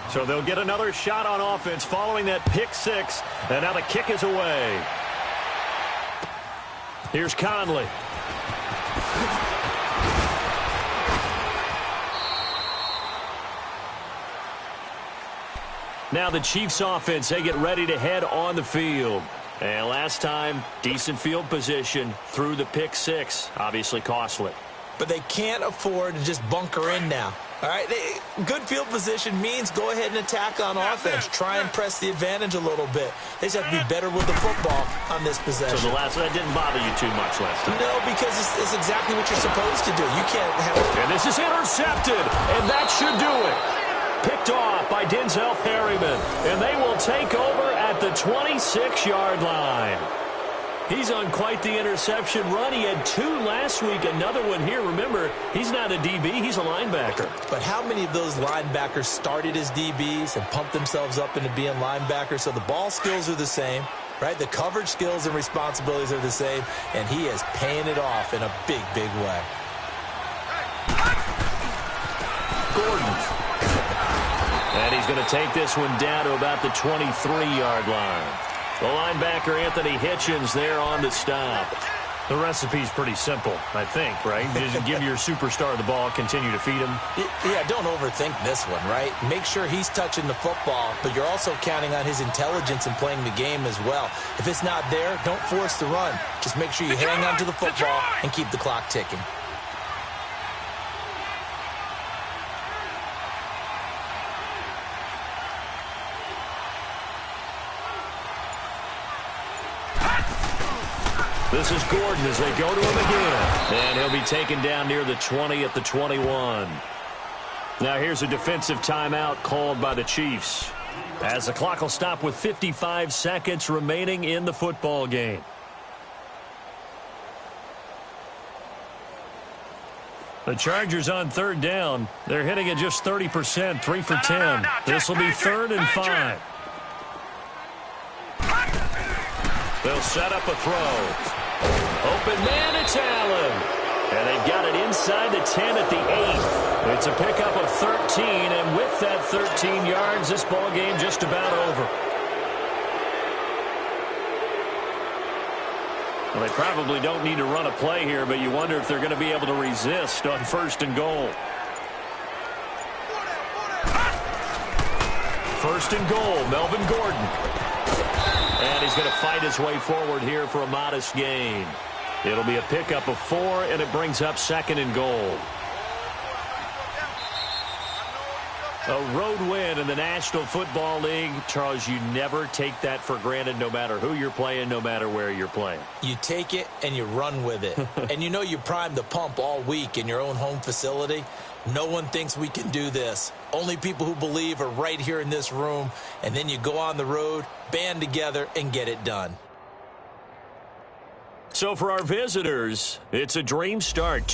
So they'll get another shot on offense following that pick 6. And now the kick is away. Here's Conley. Now the Chiefs offense, they get ready to head on the field. And last time, decent field position through the pick 6. Obviously costly. But they can't afford to just bunker in now. All right, good field position means go ahead and attack on offense. Try and press the advantage a little bit. They just have to be better with the football on this possession. So that didn't bother you too much last time? No, because it's exactly what you're supposed to do. You can't have... And this is intercepted, and that should do it. Picked off by Denzel Perryman, and they will take over at the 26-yard line. He's on quite the interception run. He had 2 last week, another one here. Remember, he's not a DB, he's a linebacker. But how many of those linebackers started as DBs and pumped themselves up into being linebackers? So the ball skills are the same, right? The coverage skills and responsibilities are the same, and he is paying it off in a big, big way. Gordon. And he's going to take this one down to about the 23-yard line. The linebacker, Anthony Hitchens, there on the stop. The recipe's pretty simple, I think, right? Just give your superstar the ball, continue to feed him. Yeah, don't overthink this one, right? Make sure he's touching the football, but you're also counting on his intelligence in playing the game as well. If it's not there, don't force the run. Just make sure you hang on to the football and keep the clock ticking. This is Gordon as they go to him again. And he'll be taken down near the 20 at the 21. Now here's a defensive timeout called by the Chiefs, as the clock will stop with 55 seconds remaining in the football game. The Chargers on third down. They're hitting at just 30%, 3 for 10. This will be 3rd and 5. They'll set up a throw. Open man, it's Allen. And they've got it inside the 10 at the 8. It's a pickup of 13, and with that 13 yards, this ball game just about over. Well, they probably don't need to run a play here, but you wonder if they're going to be able to resist on 1st and goal. 1st and goal, Melvin Gordon. And he's going to fight his way forward here for a modest gain. It'll be a pickup of 4, and it brings up 2nd and goal. A road win in the National Football League. Charles, you never take that for granted, no matter who you're playing, no matter where you're playing. You take it and you run with it. And you know you primed the pump all week in your own home facility. No one thinks we can do this. Only people who believe are right here in this room. And then you go on the road, band together, and get it done. So for our visitors, it's a dream start.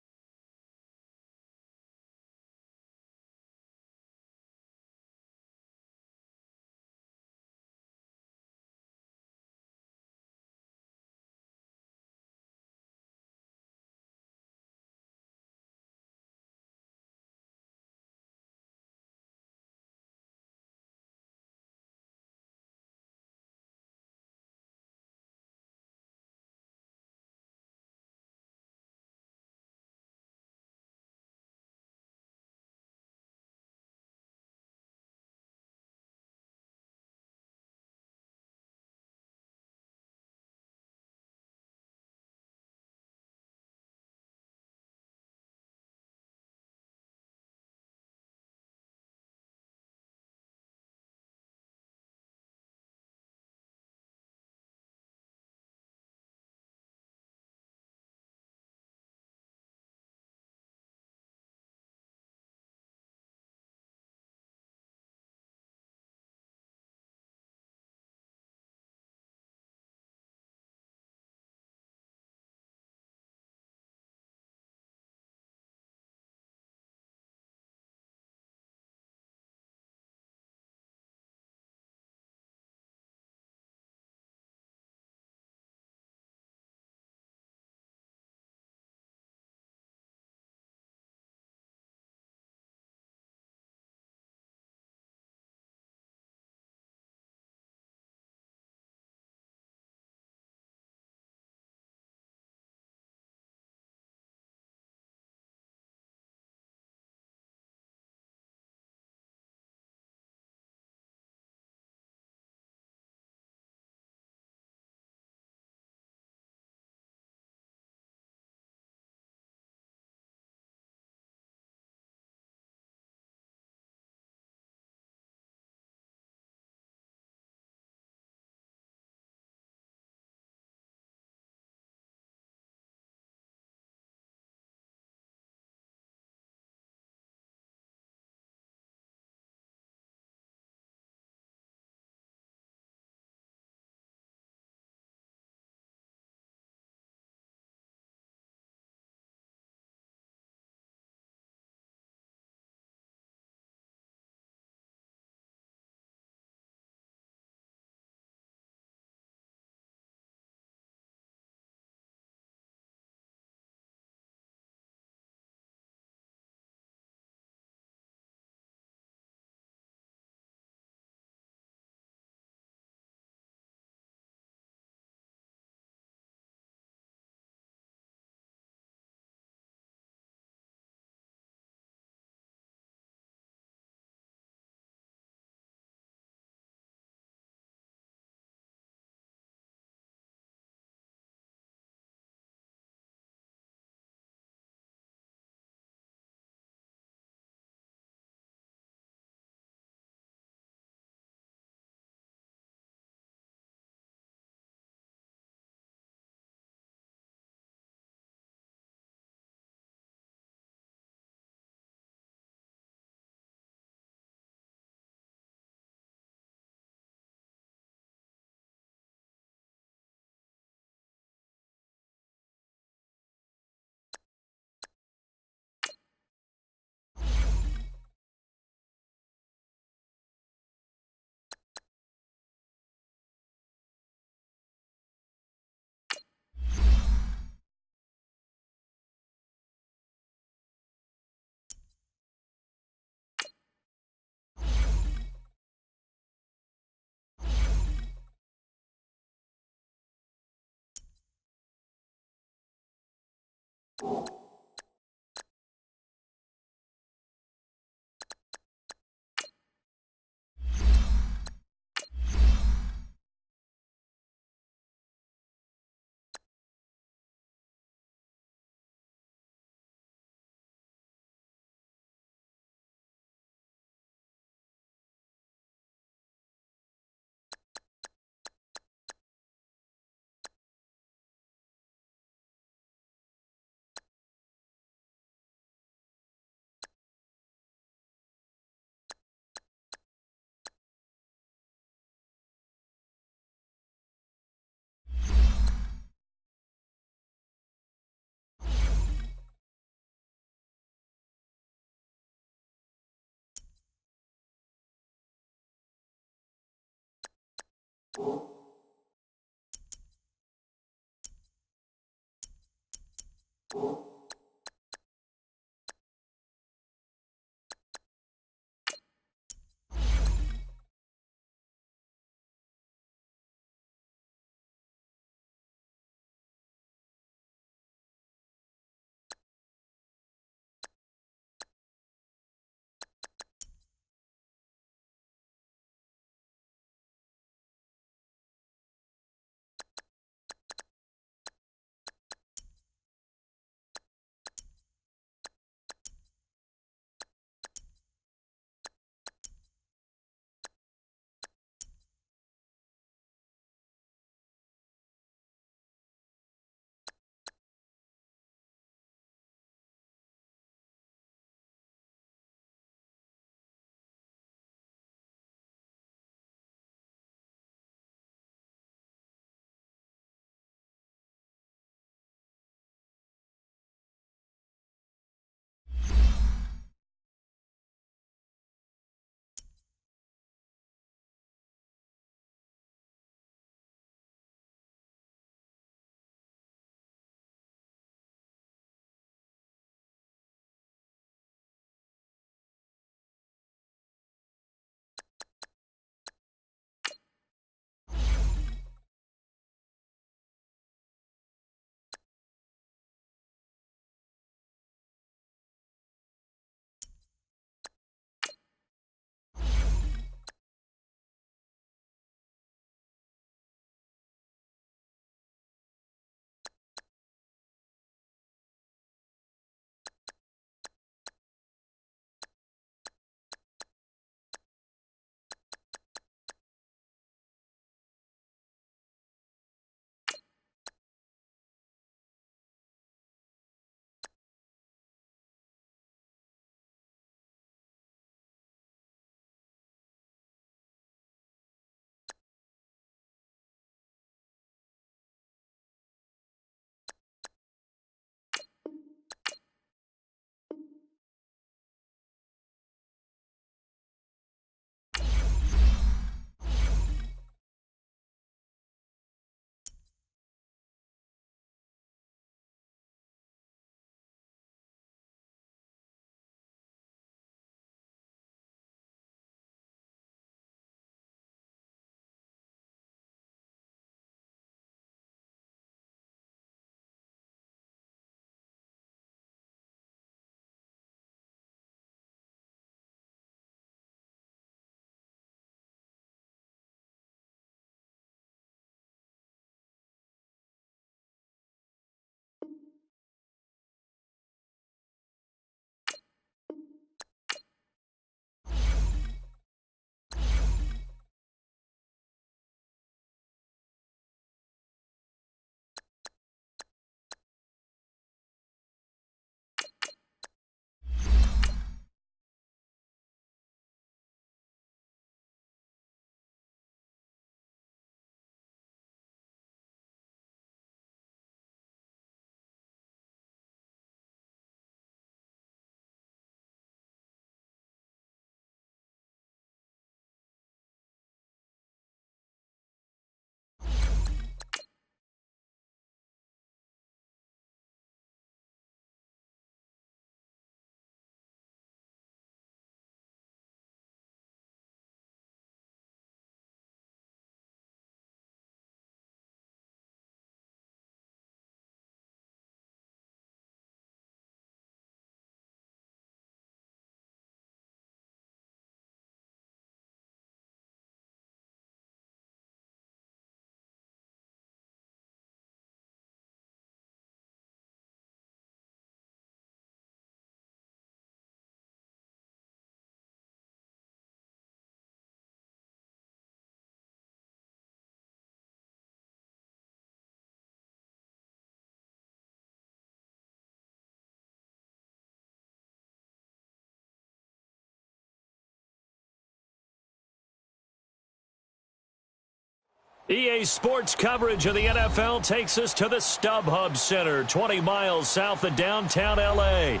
EA Sports coverage of the NFL takes us to the StubHub Center, 20 miles south of downtown L.A.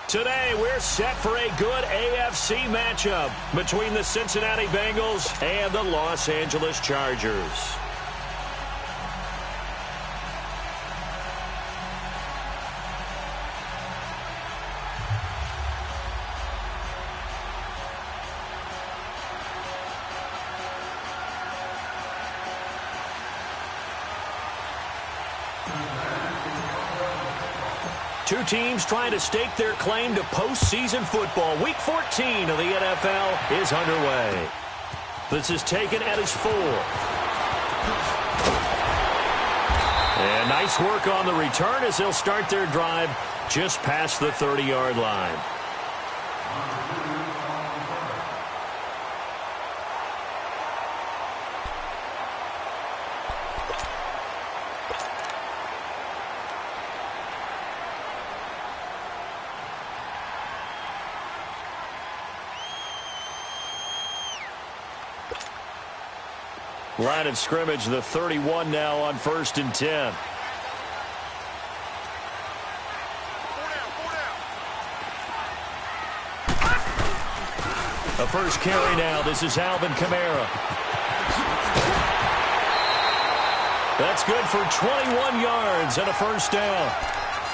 Today, we're set for a good AFC matchup between the Cincinnati Bengals and the Los Angeles Chargers. Two teams trying to stake their claim to postseason football. Week 14 of the NFL is underway. This is taken at his 4. And nice work on the return as they'll start their drive just past the 30-yard line. Line of scrimmage, the 31 now on 1st and 10. A first carry now. This is Alvin Kamara. That's good for 21 yards and a first down.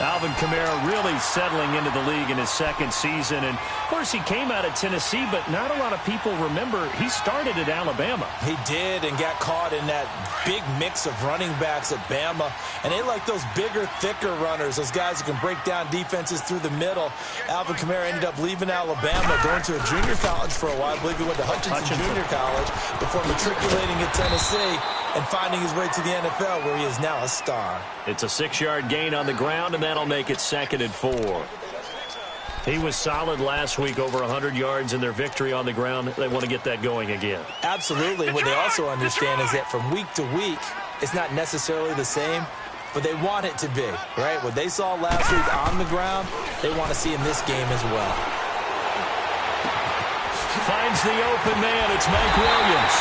Alvin Kamara really settling into the league in his second season. And, of course, he came out of Tennessee, but not a lot of people remember he started at Alabama. He did and got caught in that big mix of running backs at Bama. And they like those bigger, thicker runners, those guys who can break down defenses through the middle. Alvin Kamara ended up leaving Alabama, going to a junior college for a while. I believe he went to Hutchinson Junior College before matriculating at Tennessee and finding his way to the NFL, where he is now a star. It's a 6-yard gain on the ground, and that'll make it 2nd and 4. He was solid last week, over 100 yards in their victory on the ground. They want to get that going again. Absolutely. And what they also understand is that from week to week, it's not necessarily the same, but they want it to be, right? What they saw last week on the ground, they want to see in this game as well. Finds the open man. It's Mike Williams.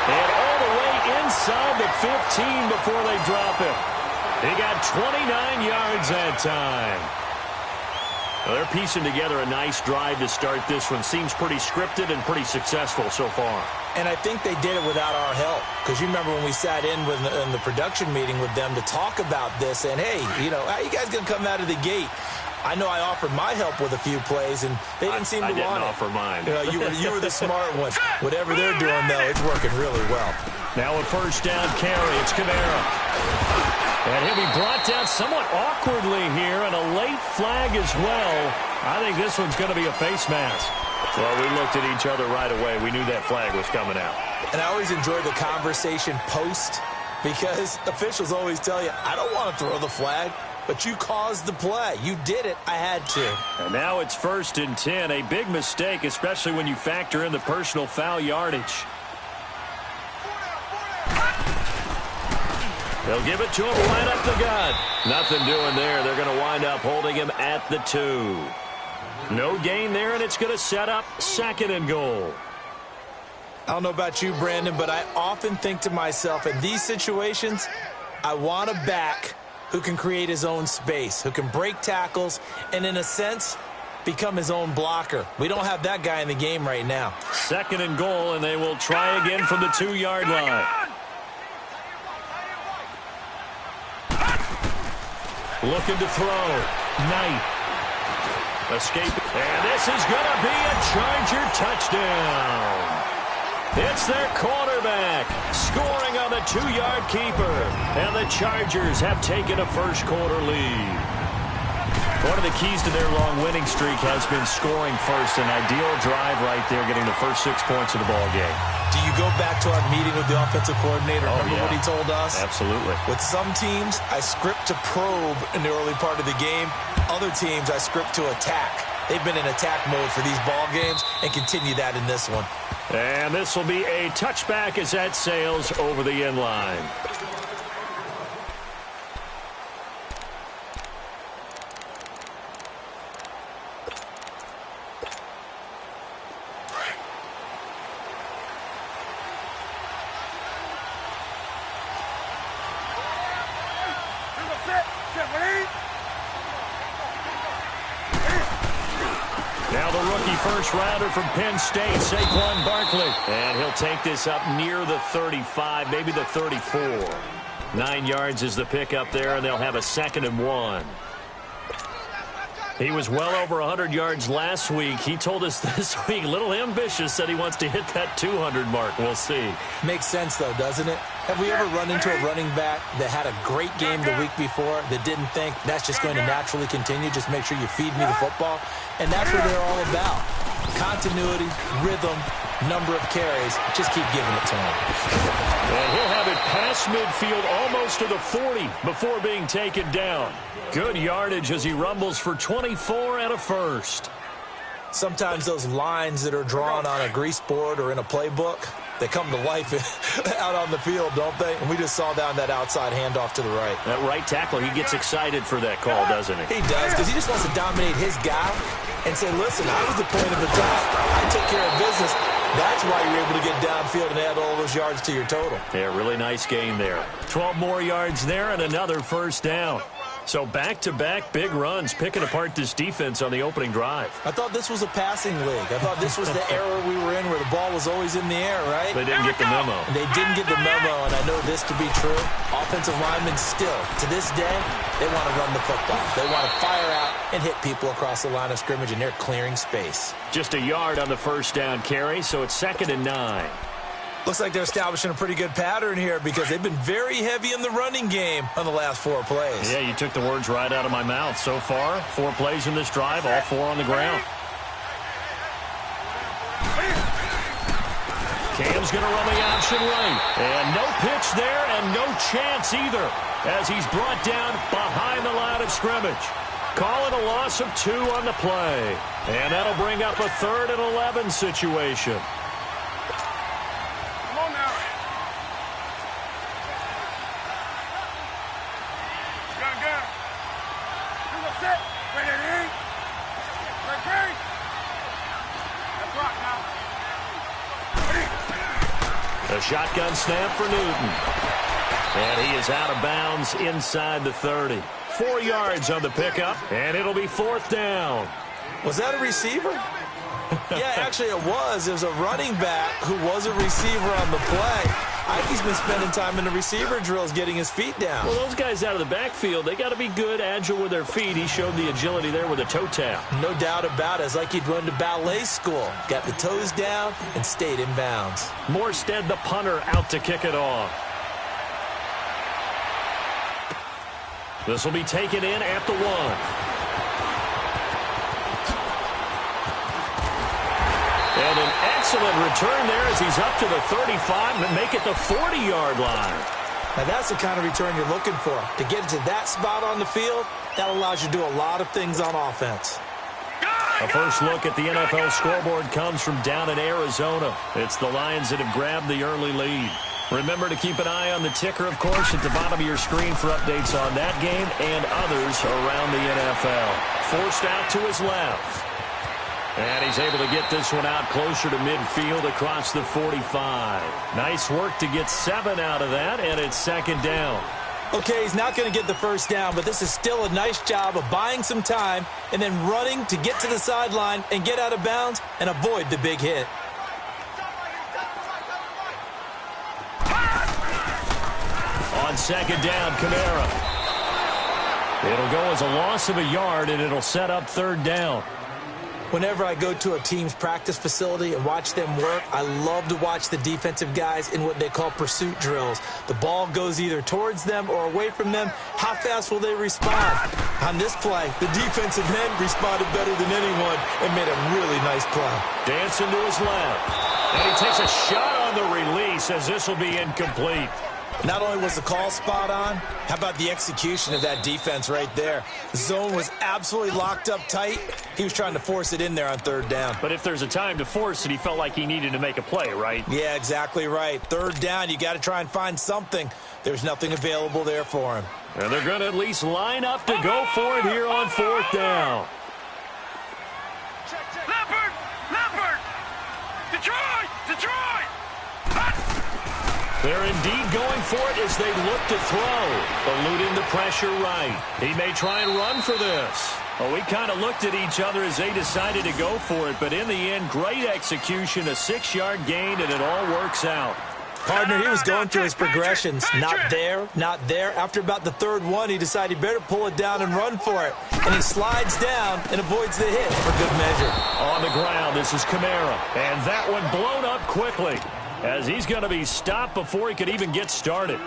And all the way inside the 15 before they drop him. He got 29 yards that time. Well, they're piecing together a nice drive to start this one. Seems pretty scripted and pretty successful so far. And I think they did it without our help. Because you remember when we sat in the production meeting with them to talk about this. And, hey, you know, how you guys going to come out of the gate? I know I offered my help with a few plays, and they didn't seem to want it. I didn't offer mine. You were the smart one. Whatever they're doing, though, it's working really well. Now a first down carry. It's Kamara. And he'll be brought down somewhat awkwardly here, and a late flag as well. I think this one's going to be a face mask. Well, we looked at each other right away. We knew that flag was coming out. And I always enjoy the conversation post, because officials always tell you, I don't want to throw the flag. But you caused the play. You did it. I had to. And now it's 1st and 10. A big mistake, especially when you factor in the personal foul yardage. They'll give it to him right up the gut. Nothing doing there. They're going to wind up holding him at the 2. No gain there, and it's going to set up 2nd and goal. I don't know about you, Brandon, but I often think to myself, in these situations, I want a back who can create his own space, who can break tackles, and in a sense, become his own blocker. We don't have that guy in the game right now. 2nd and goal, and they will try again from the 2-yard line. Looking to throw. Knight. Escape. And this is going to be a Charger touchdown. It's their quarterback scoring on the 2-yard keeper. And the Chargers have taken a first-quarter lead. One of the keys to their long winning streak has been scoring first. An ideal drive right there, getting the first 6 points of the ball game. Do you go back to our meeting with the offensive coordinator? Remember what he told us? Absolutely. With some teams, I script to probe in the early part of the game. Other teams, I script to attack. They've been in attack mode for these ball games and continue that in this one. And this will be a touchback as that sails over the end line. Now the rookie first-rounder from Penn State, Saquon Barkley. And he'll take this up near the 35, maybe the 34. 9 yards is the pickup there, and they'll have a 2nd and 1. He was well over 100 yards last week. He told us this week, a little ambitious, said he wants to hit that 200 mark. We'll see. Makes sense, though, doesn't it? Have we ever run into a running back that had a great game the week before that didn't think that's just going to naturally continue? Just make sure you feed me the football. And that's what they're all about. Continuity, rhythm, number of carries. Just keep giving it to him. And he'll have it past midfield almost to the 40 before being taken down. Good yardage as he rumbles for 24 and a first. Sometimes those lines that are drawn on a grease board or in a playbook, they come to life out on the field, don't they? And we just saw down that outside handoff to the right. That right tackle, he gets excited for that call, doesn't he? He does, because he just wants to dominate his guy and say, listen, I was the point of attack. I took care of business. That's why you're able to get downfield and add all those yards to your total. Yeah, really nice game there. 12 more yards there and another first down. So back-to-back big runs, picking apart this defense on the opening drive. I thought this was a passing league. I thought this was the era we were in where the ball was always in the air, right? They didn't get the memo. They didn't get the memo, and I know this to be true. Offensive linemen still, to this day, they want to run the football. They want to fire out and hit people across the line of scrimmage, and they're clearing space. Just a yard on the first down carry, so it's 2nd and 9. Looks like they're establishing a pretty good pattern here because they've been very heavy in the running game on the last 4 plays. Yeah, you took the words right out of my mouth. So far, 4 plays in this drive, all 4 on the ground. Cam's going to run the option right. And no pitch there and no chance either as he's brought down behind the line of scrimmage. Calling a loss of 2 on the play. And that'll bring up a 3rd and 11 situation. A shotgun snap for Newton. And he is out of bounds inside the 30. 4 yards on the pickup, and it'll be 4th down. Was that a receiver? Yeah, actually it was. It was a running back who was a receiver on the play. I think he's been spending time in the receiver drills getting his feet down. Well, those guys out of the backfield, they got to be good, agile with their feet. He showed the agility there with a toe tap. No doubt about it. It's like he'd run to ballet school. Got the toes down and stayed in bounds. Morstead, the punter, out to kick it off. This will be taken in at the 1. And an excellent return there as he's up to the 35 and make it the 40-yard line. Now that's the kind of return you're looking for. To get to that spot on the field, that allows you to do a lot of things on offense. A first look at the NFL scoreboard comes from down in Arizona. It's the Lions that have grabbed the early lead. Remember to keep an eye on the ticker, of course, at the bottom of your screen for updates on that game and others around the NFL. Forced out to his left. And he's able to get this one out closer to midfield across the 45. Nice work to get 7 out of that, and it's 2nd down. Okay, he's not going to get the first down, but this is still a nice job of buying some time and then running to get to the sideline and get out of bounds and avoid the big hit. On 2nd down, Kamara. It'll go as a loss of a yard, and it'll set up 3rd down. Whenever I go to a team's practice facility and watch them work, I love to watch the defensive guys in what they call pursuit drills. The ball goes either towards them or away from them. How fast will they respond? On this play, the defensive end responded better than anyone and made a really nice play. Dancing to his left. And he takes a shot on the release as this will be incomplete. Not only was the call spot on, how about the execution of that defense right there? The zone was absolutely locked up tight. He was trying to force it in there on 3rd down. But if there's a time to force it, he felt like he needed to make a play, right? Yeah, exactly right. 3rd down, you got to try and find something. There's nothing available there for him. And they're going to at least line up to go for it here on 4th down. Leopard! Detroit! They're indeed going for it as they look to throw. Eluding the pressure right. He may try and run for this. Well, we kind of looked at each other as they decided to go for it, but in the end, great execution, a 6-yard gain, and it all works out. Partner, he was going through his progressions. Not there, not there. After about the third one, he decided he better pull it down and run for it. And he slides down and avoids the hit for good measure. On the ground, this is Kamara. And that one blown up quickly as he's going to be stopped before he could even get started.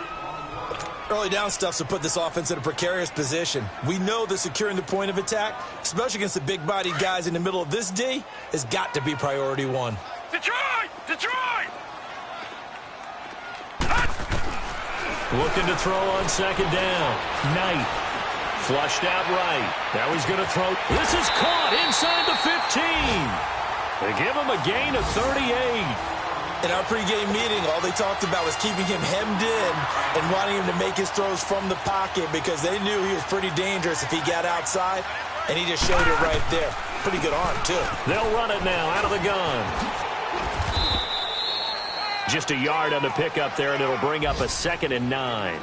Early down stuffs to put this offense in a precarious position. We know that securing the point of attack, especially against the big-bodied guys in the middle of this D, has got to be priority one. Detroit! Detroit! Looking to throw on second down. Knight. Flushed out right. Now he's going to throw. This is caught inside the 15. They give him a gain of 38. In our pregame meeting, all they talked about was keeping him hemmed in and wanting him to make his throws from the pocket because they knew he was pretty dangerous if he got outside, and he just showed it right there. Pretty good arm, too. They'll run it now out of the gun. Just a yard on the pickup there, and it'll bring up a 2nd and 9.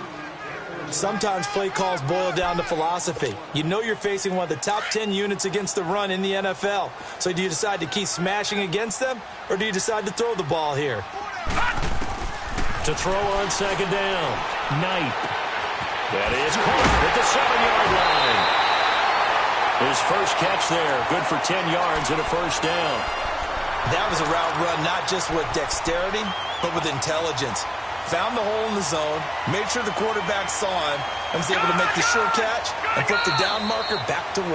Sometimes play calls boil down to philosophy. You know you're facing one of the top 10 units against the run in the NFL. So do you decide to keep smashing against them, or do you decide to throw the ball here? To throw on second down. Knight. That is caught at the 7-yard line. His first catch there, good for 10 yards and a first down. That was a route run not just with dexterity, but with intelligence. Found the hole in the zone, made sure the quarterback saw him, and was able to make the sure catch and flip the down marker back to 1.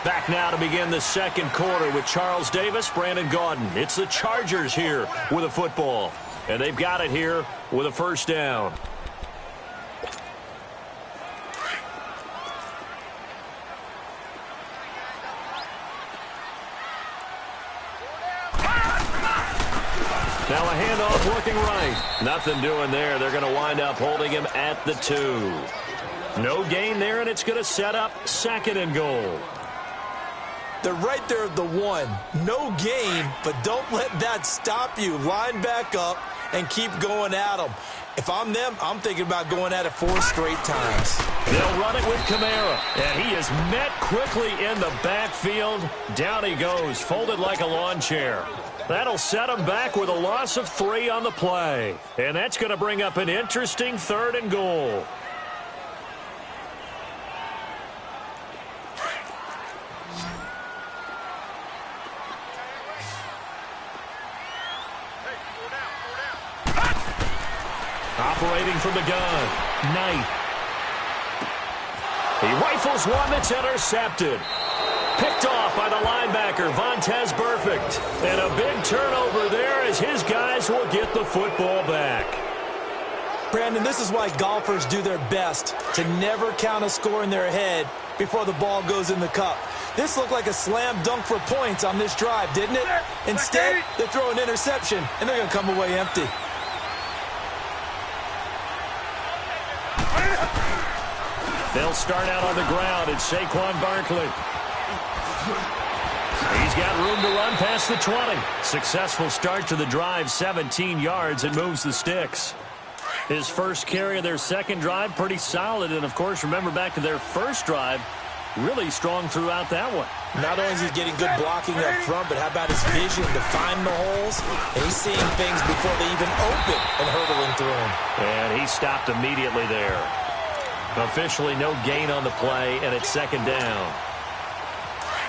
Back now to begin the second quarter with Charles Davis, Brandon Gaudin. It's the Chargers here with a football, and they've got it here with a first down. Now a handoff looking right. Nothing doing there. They're going to wind up holding him at the 2. No gain there, and it's going to set up 2nd and goal. They're right there at the 1. No gain, but don't let that stop you. Line back up and keep going at them. If I'm them, I'm thinking about going at it 4 straight times. They'll run it with Kamara, and he is met quickly in the backfield. Down he goes, folded like a lawn chair. That'll set him back with a loss of 3 on the play. And that's going to bring up an interesting 3rd and goal. Operating from the gun, Knight. He rifles one that's intercepted. Picked off by the linebacker, Vontaze Burfict. And a big turnover there as his guys will get the football back. Brandon, this is why golfers do their best to never count a score in their head before the ball goes in the cup. This looked like a slam dunk for points on this drive, didn't it? Instead, they throw an interception, and they're going to come away empty. They'll start out on the ground. It's Saquon Barkley. He's got room to run past the 20. Successful start to the drive, 17 yards, and moves the sticks. His first carry of their second drive, pretty solid. And, of course, remember back to their first drive, really strong throughout that one. Not only is he getting good blocking up front, but how about his vision to find the holes? And he's seeing things before they even open and hurdling through them. And he stopped immediately there. Officially no gain on the play, and it's 2nd down.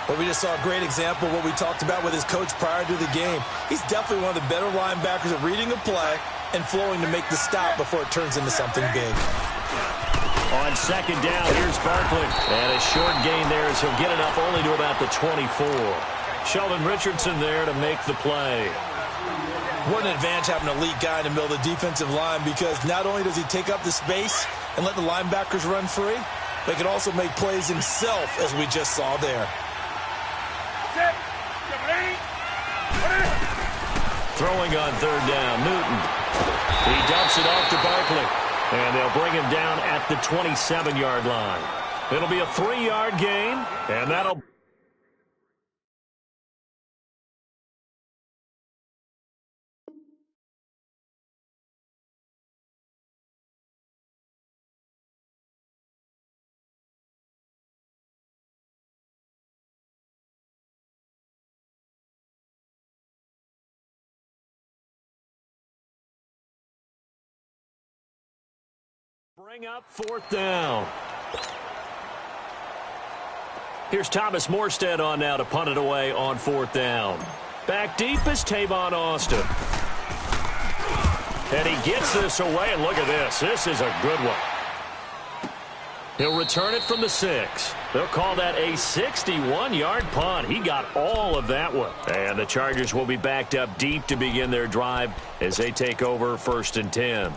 But we just saw a great example of what we talked about with his coach prior to the game. He's definitely one of the better linebackers at reading a play and flowing to make the stop before it turns into something big. On 2nd down, here's Barkley. And a short gain there as he'll get it up only to about the 24. Sheldon Richardson there to make the play. What an advantage having an elite guy in the middle of the defensive line, because not only does he take up the space and let the linebackers run free, but he can also make plays himself, as we just saw there. Throwing on 3rd down, Newton. He dumps it off to Barkley. And they'll bring him down at the 27-yard line. It'll be a 3-yard gain, and that'll Bring up 4th down. Here's Thomas Morstead on now to punt it away on 4th down. Back deep is Tavon Austin. And he gets this away, and look at this. This is a good one. He'll return it from the 6. They'll call that a 61-yard punt. He got all of that one. And the Chargers will be backed up deep to begin their drive as they take over 1st and 10.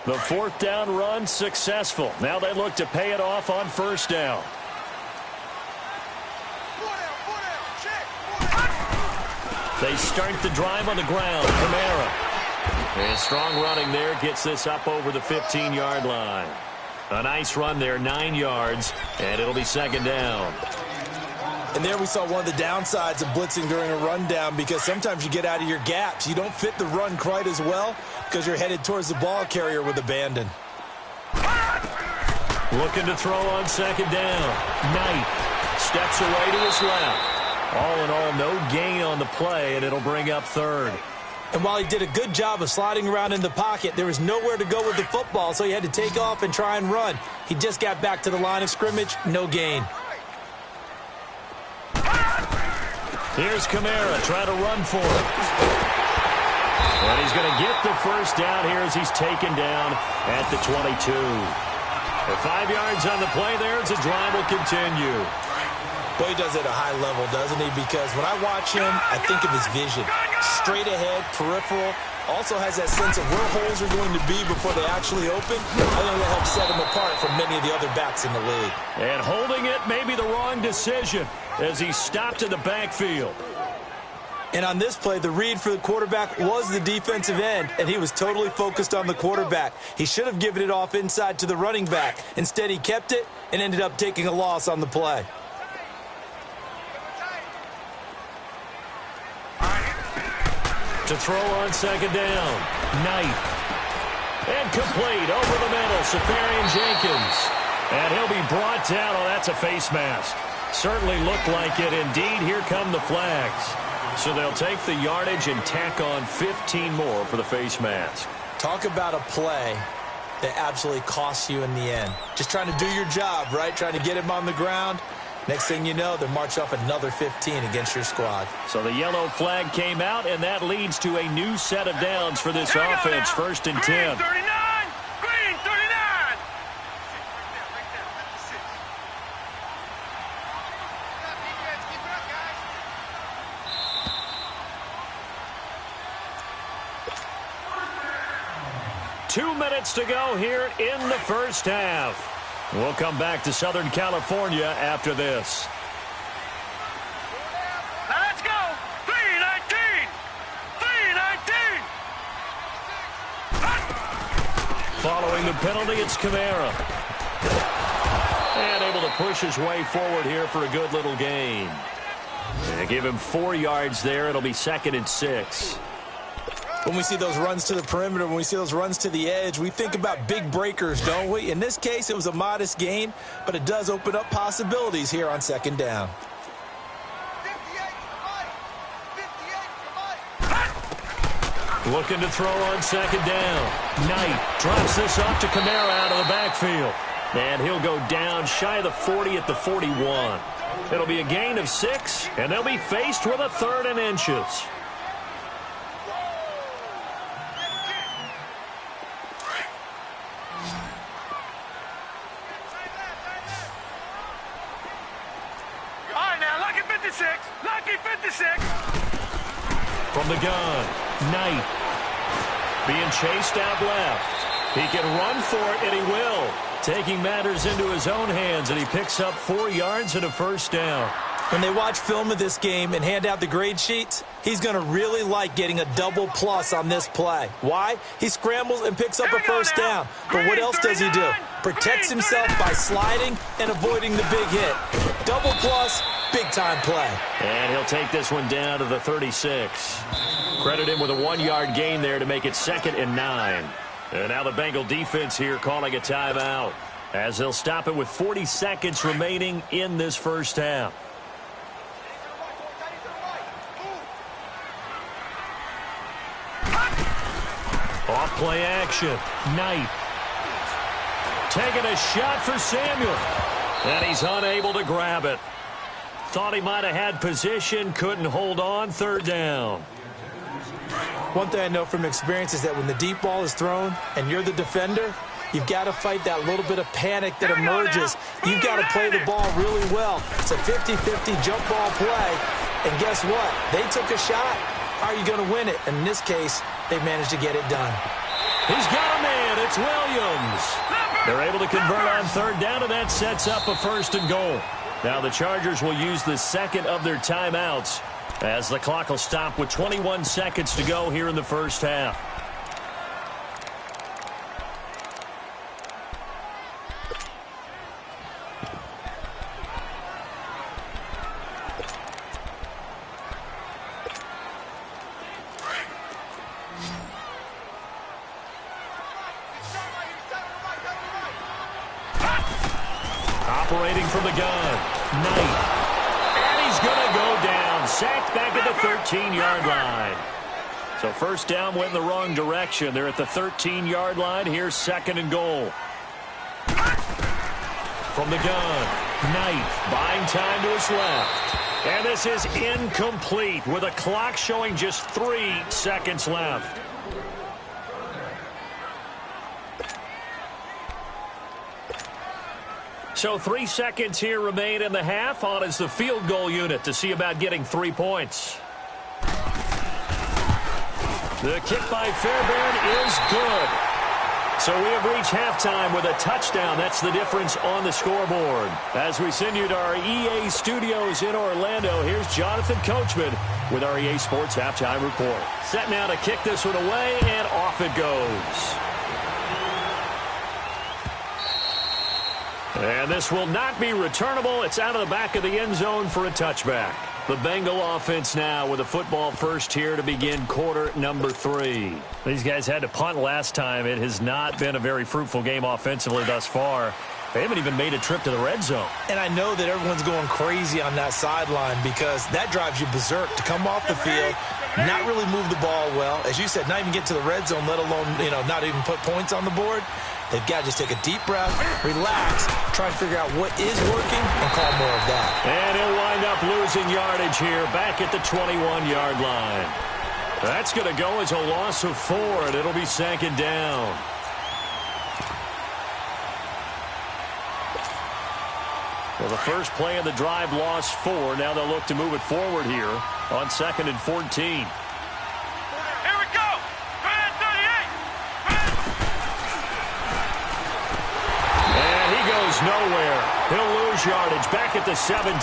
The 4th down run successful. Now they look to pay it off on 1st down. They start the drive on the ground. Kamara. And strong running there gets this up over the 15-yard line. A nice run there, 9 yards, and it'll be 2nd down. And there we saw one of the downsides of blitzing during a rundown, because sometimes you get out of your gaps. You don't fit the run quite as well because you're headed towards the ball carrier with abandon. Looking to throw on 2nd down. Knight steps away to his left. All in all, no gain on the play, and it'll bring up 3rd. And while he did a good job of sliding around in the pocket, there was nowhere to go with the football, so he had to take off and try and run. He just got back to the line of scrimmage, no gain. Here's Kamara trying to run for it. And he's going to get the 1st down here as he's taken down at the 22. For 5 yards on the play there as the drive will continue. Boy, he does it at a high level, doesn't he? Because when I watch him, I think of his vision. Straight ahead, peripheral. Also has that sense of where holes are going to be before they actually open. I think that helps set him apart from many of the other backs in the league. And holding it may be the wrong decision as he stopped in the backfield. And on this play, the read for the quarterback was the defensive end, and he was totally focused on the quarterback. He should have given it off inside to the running back. Instead, he kept it and ended up taking a loss on the play. To throw on 2nd down. Knight. And complete over the middle. Safarian Jenkins. And he'll be brought down. Oh, that's a face mask. Certainly looked like it. Indeed, here come the flags. So they'll take the yardage and tack on 15 more for the face mask. Talk about a play that absolutely costs you in the end. Just trying to do your job, right? Trying to get him on the ground. Next thing you know, they march off another 15 against your squad. So the yellow flag came out, and that leads to a new set of downs for this offense. 1st and 10. Green 39! Green 39! Two minutes to go here in the 1st half. We'll come back to Southern California after this. Now let's go! 319! 319! Following the penalty, it's Kamara. And able to push his way forward here for a good little gain. And give him 4 yards there. It'll be 2nd and 6. When we see those runs to the perimeter, when we see those runs to the edge, we think about big breakers, don't we? In this case, it was a modest gain, but it does open up possibilities here on 2nd down. Looking to throw on 2nd down. Knight drops this off to Kamara out of the backfield. And he'll go down shy of the 40 at the 41. It'll be a gain of 6, and they'll be faced with a 3rd and inches. Lucky 56. From the gun, Knight being chased out left. He can run for it, and he will. Taking matters into his own hands, and he picks up 4 yards and a 1st down. When they watch film of this game and hand out the grade sheets, he's going to really like getting a double plus on this play. Why? He scrambles and picks up a 1st down. But what else does he do? Protects himself by sliding and avoiding the big hit. Double plus, big-time play. And he'll take this one down to the 36. Credit him with a 1-yard gain there to make it 2nd and 9. And now the Bengal defense here calling a timeout as they'll stop it with 40 seconds remaining in this 1st half. Play action. Knight. Taking a shot for Samuel. And he's unable to grab it. Thought he might have had position, couldn't hold on. Third down. One thing I know from experience is that when the deep ball is thrown and you're the defender, you've got to fight that little bit of panic that emerges. You've got to play the ball really well. It's a 50-50 jump ball play. And guess what? They took a shot. How are you going to win it? And in this case, they managed to get it done. He's got a man. It's Williams. They're able to convert on third down, and that sets up a 1st and goal. Now the Chargers will use the second of their timeouts as the clock will stop with 21 seconds to go here in the first half. Operating from the gun, Knight. And he's going to go down. Sacked back at the 13-yard line. So first down went in the wrong direction. They're at the 13-yard line. Here's 2nd and goal. From the gun, Knight buying time to his left. And this is incomplete with a clock showing just 3 seconds left. So 3 seconds here remain in the half. On is the field goal unit to see about getting 3 points. The kick by Fairbairn is good. So we have reached halftime with a touchdown. That's the difference on the scoreboard. As we send you to our EA studios in Orlando, here's Jonathan Coachman with our EA Sports Halftime Report. Set now to kick this one away, and off it goes. And this will not be returnable. It's out of the back of the end zone for a touchback. The Bengal offense now with a football first here to begin quarter number 3. These guys had to punt last time. It has not been a very fruitful game offensively thus far. They haven't even made a trip to the red zone. And I know that everyone's going crazy on that sideline because that drives you berserk to come off the field, not really move the ball well. As you said, not even get to the red zone, let alone, not even put points on the board. They've got to just take a deep breath, relax, try to figure out what is working, and call more of that. And he'll wind up losing yardage here back at the 21-yard line. That's going to go as a loss of 4, and it'll be 2nd down. Well, the first play of the drive lost 4. Now they'll look to move it forward here on 2nd and 14. Nowhere. He'll lose yardage back at the 17.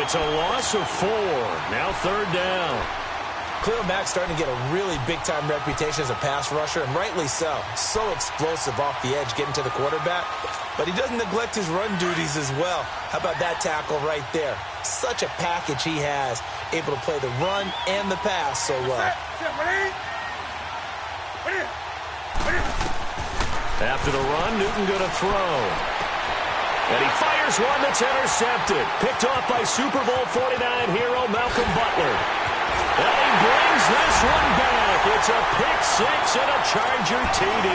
It's a loss of 4. Now 3rd down. Khalil Mack's starting to get a really big-time reputation as a pass rusher, and rightly so. So explosive off the edge getting to the quarterback. But he doesn't neglect his run duties as well. How about that tackle right there? Such a package he has, able to play the run and the pass so well. After the run, Newton going to throw. And he fires one that's intercepted. Picked off by Super Bowl 49 hero Malcolm Butler. And he brings this one back. It's a pick 6 and a Charger TD.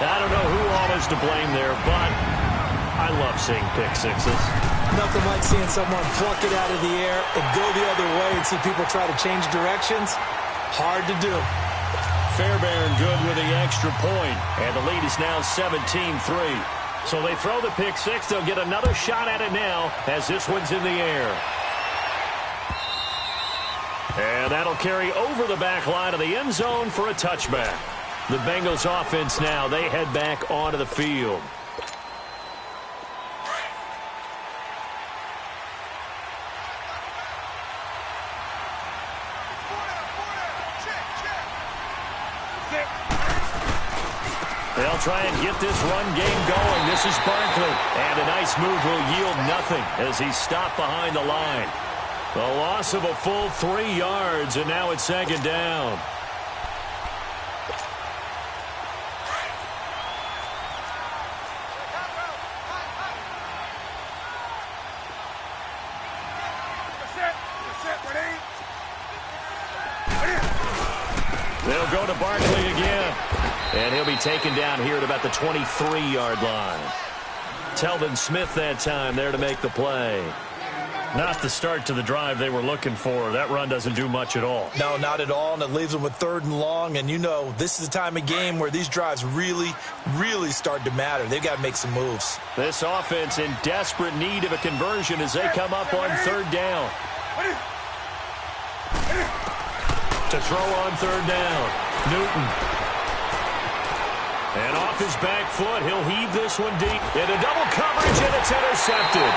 I don't know who all is to blame there, but I love seeing pick 6s. Nothing like seeing someone pluck it out of the air and go the other way and see people try to change directions. Hard to do. Fairbairn good with the extra point, and the lead is now 17-3. So they throw the pick 6. They'll get another shot at it now as this one's in the air. And that'll carry over the back line of the end zone for a touchback. The Bengals offense now, they head back onto the field. They'll try and get this run game going. This is Barkley. And a nice move will yield nothing as he's stopped behind the line. The loss of a full 3 yards, and now it's 2nd down. They'll go to Barkley again. And he'll be taken down here at about the 23-yard line. Telvin Smith that time there to make the play. Not the start to the drive they were looking for. That run doesn't do much at all. No, not at all, and it leaves them with 3rd and long. And you know, this is the time of game where these drives really, really start to matter. They've got to make some moves. This offense in desperate need of a conversion as they come up on 3rd down. To throw on 3rd down, Newton. And off his back foot, he'll heave this one deep. Into double coverage, and it's intercepted.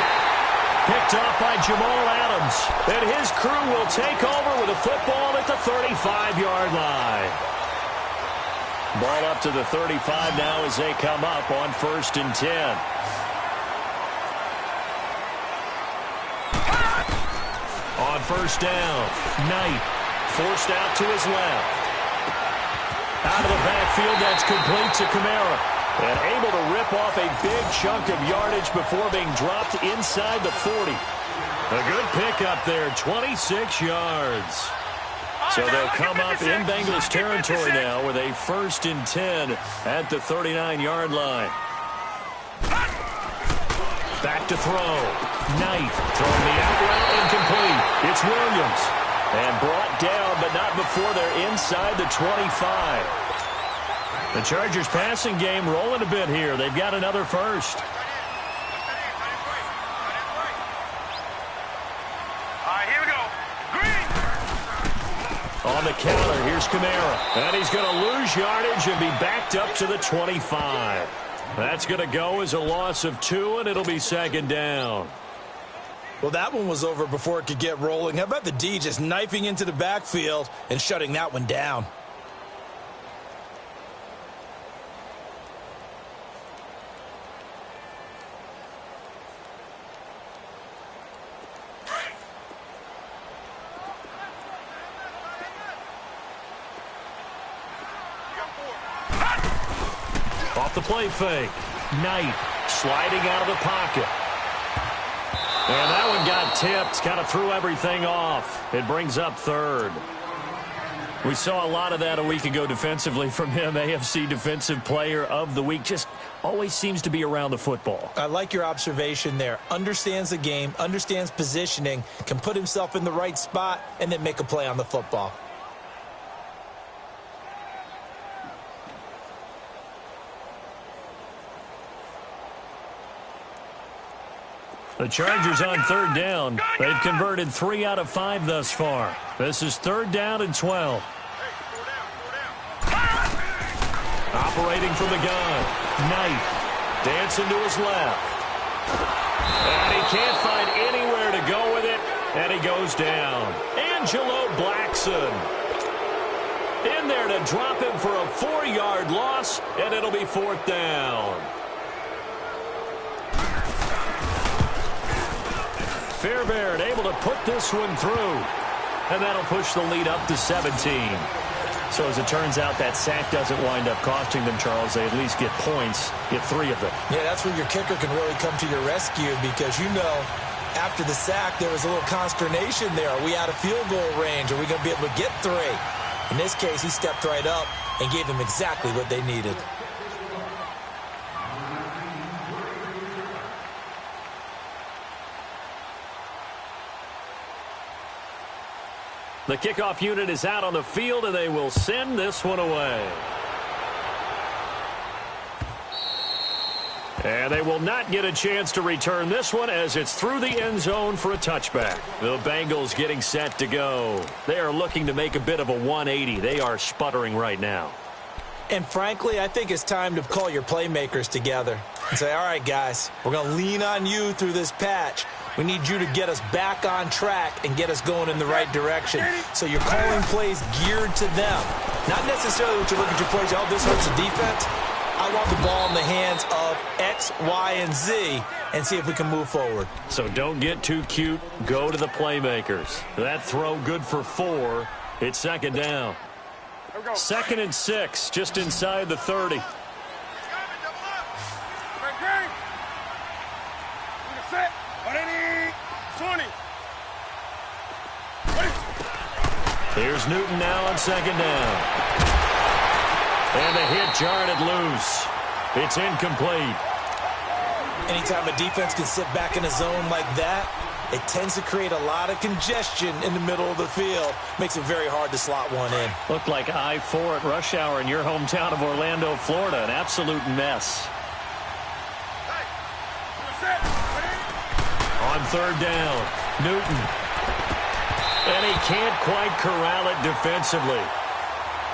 Picked off by Jamal Adams. And his crew will take over with a football at the 35-yard line. Ball up to the 35 now as they come up on 1st and 10. On 1st down, Knight forced out to his left. Out of the backfield, that's complete to Kamara. And able to rip off a big chunk of yardage before being dropped inside the 40. A good pickup there, 26 yards. So they'll come up in Bengals territory now with a 1st and 10 at the 39-yard line. Back to throw. Knight throwing the out route incomplete. It's Williams. And brought down, but not before they're inside the 25. The Chargers passing game rolling a bit here. They've got another first. All right, here we go. Green. On the counter, here's Kamara. And he's going to lose yardage and be backed up to the 25. That's going to go as a loss of 2, and it'll be 2nd down. Well, that one was over before it could get rolling. How about the D just knifing into the backfield and shutting that one down? Off the play fake. Knight sliding out of the pocket. And that one got tipped. Kind of threw everything off. It brings up 3rd. We saw a lot of that a week ago defensively from him. AFC Defensive Player of the Week. Just always seems to be around the football. I like your observation there. Understands the game, understands positioning, can put himself in the right spot, and then make a play on the football. The Chargers on 3rd down. They've converted 3 out of 5 thus far. This is 3rd down and 12. Operating from the gun. Knight dancing to his left. And he can't find anywhere to go with it. And he goes down. Angelo Blackson in there to drop him for a 4-yard loss. And it'll be 4th down. Fairbairn able to put this one through. And that'll push the lead up to 17. So as it turns out, that sack doesn't wind up costing them, Charles. They at least get points, get 3 of them. Yeah, that's where your kicker can really come to your rescue because, you know, after the sack, there was a little consternation there. Are we out of field goal range? Are we going to be able to get 3? In this case, he stepped right up and gave them exactly what they needed. The kickoff unit is out on the field, and they will send this one away. And they will not get a chance to return this one as it's through the end zone for a touchback. The Bengals getting set to go. They are looking to make a bit of a 180. They are sputtering right now. And frankly, I think it's time to call your playmakers together and say, all right, guys, we're going to lean on you through this patch. We need you to get us back on track and get us going in the right direction. So you're calling plays geared to them. Not necessarily what you look at your plays, oh, this hurts the defense. I want the ball in the hands of X, Y, and Z and see if we can move forward. So don't get too cute. Go to the playmakers. That throw good for 4. It's 2nd down. 2nd and 6, just inside the 30. Here's Newton now on 2nd down. And the hit jarred it loose. It's incomplete. Anytime a defense can sit back in a zone like that, it tends to create a lot of congestion in the middle of the field. Makes it very hard to slot one in. Looked like I-4 at rush hour in your hometown of Orlando, Florida. An absolute mess. On third down, Newton. And he can't quite corral it defensively.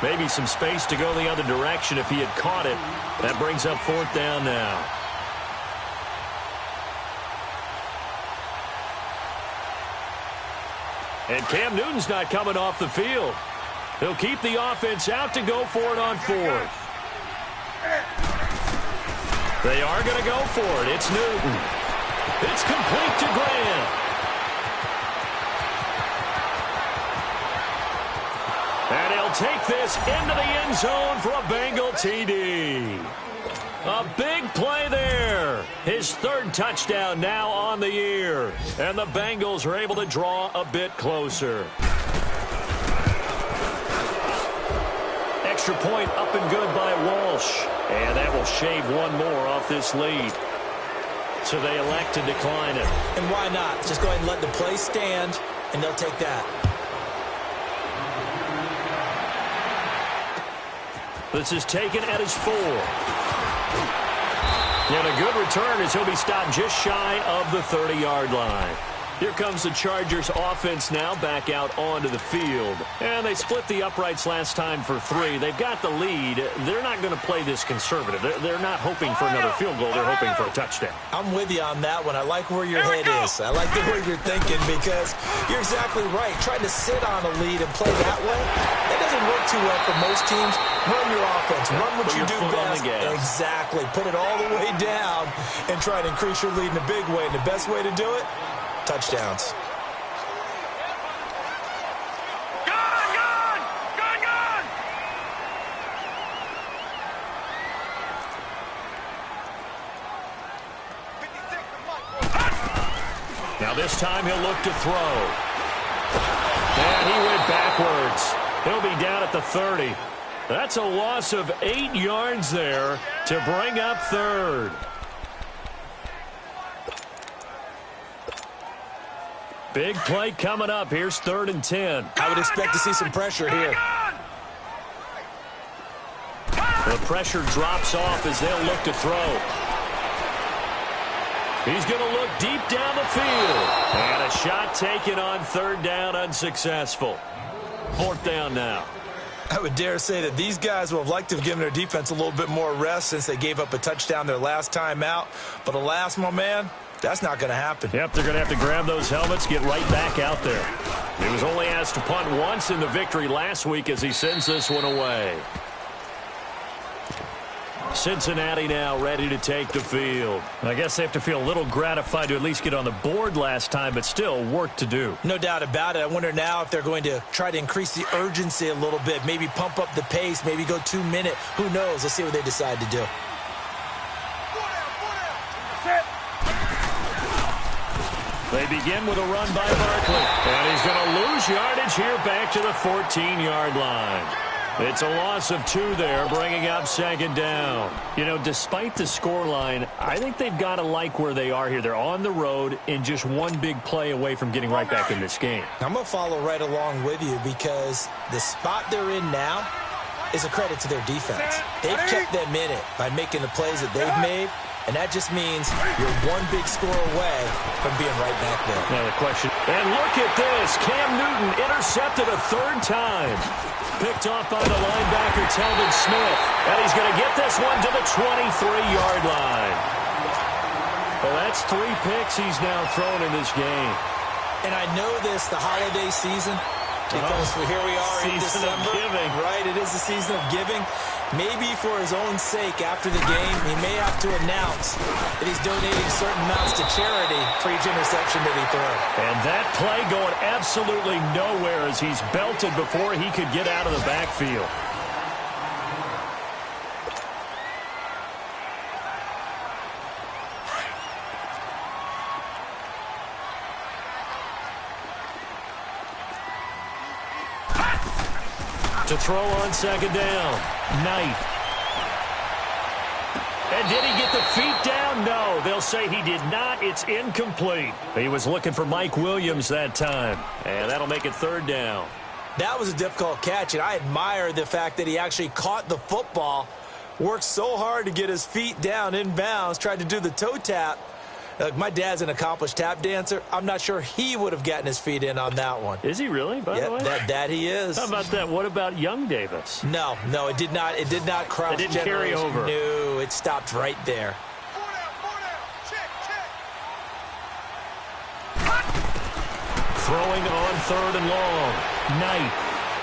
Maybe some space to go the other direction if he had caught it. That brings up fourth down now. And Cam Newton's not coming off the field. He'll keep the offense out to go for it on fourth. They are going to go for it. It's Newton. It's complete to Grant. And he'll take this into the end zone for a Bengal TD. A big play there. His third touchdown now on the year. And the Bengals are able to draw a bit closer. Extra point up and good by Walsh. And that will shave one more off this lead. So they elect to decline it. And why not? Just go ahead and let the play stand, and they'll take that. This is taken at his 4. And a good return as he'll be stopped just shy of the 30-yard line. Here comes the Chargers offense now back out onto the field. And they split the uprights last time for 3. They've got the lead. They're not going to play this conservative. They're not hoping for another field goal. They're hoping for a touchdown. I'm with you on that one. I like where your head is. I like the way you're thinking because you're exactly right. Trying to sit on a lead and play that way, that doesn't work too well for most teams. Run your offense. Run what you do best. Exactly. Put it all the way down and try to increase your lead in a big way. And the best way to do it, touchdowns. Gone! Now this time he'll look to throw. And he went backwards. He'll be down at the 30. That's a loss of 8 yards there to bring up third. Big play coming up. Here's 3rd and 10. I would expect to see some pressure here. The pressure drops off as they'll look to throw. He's going to look deep down the field. And a shot taken on 3rd down, unsuccessful. 4th down now. I would dare say that these guys will have liked to have given their defense a little bit more rest since they gave up a touchdown their last time out. But alas, my man, that's not going to happen. Yep, they're going to have to grab those helmets, get right back out there. He was only asked to punt once in the victory last week as he sends this one away. Cincinnati now ready to take the field. I guess they have to feel a little gratified to at least get on the board last time, but still work to do. No doubt about it. I wonder now if they're going to try to increase the urgency a little bit, maybe pump up the pace, maybe go 2-minute. Who knows? Let's see what they decide to do. They begin with a run by Barkley. And he's going to lose yardage here back to the 14-yard line. It's a loss of 2 there, bringing up 2nd down. You know, despite the scoreline, I think they've got to like where they are here. They're on the road and just one big play away from getting right back in this game. I'm going to follow right along with you because the spot they're in now is a credit to their defense. They've kept them in it by making the plays that they've made. And that just means you're one big score away from being right back there. Now the question, and look at this. Cam Newton intercepted a 3rd time. Picked off by the linebacker, Telvin Smith. And he's going to get this one to the 23-yard line. Well, that's 3 picks he's now thrown in this game. And I know this, the holiday season, because here we are in December. Giving. Right, it is the season of giving. Maybe for his own sake after the game, he may have to announce that he's donating certain amounts to charity for each interception that he throws. And that play going absolutely nowhere as he's belted before he could get out of the backfield. To throw on 2nd down, Knight. And did he get the feet down? No, they'll say he did not. It's incomplete. He was looking for Mike Williams that time. And that'll make it third down. That was a difficult catch, and I admire the fact that he actually caught the football, worked so hard to get his feet down in bounds, tried to do the toe tap. My dad's an accomplished tap dancer. I'm not sure he would have gotten his feet in on that one. Is he really, by the way? That he is. How about that? What about young Davis? No, it did not. It did not cross. It didn't carry over. No, it stopped right there. Throwing on third and long. Knight.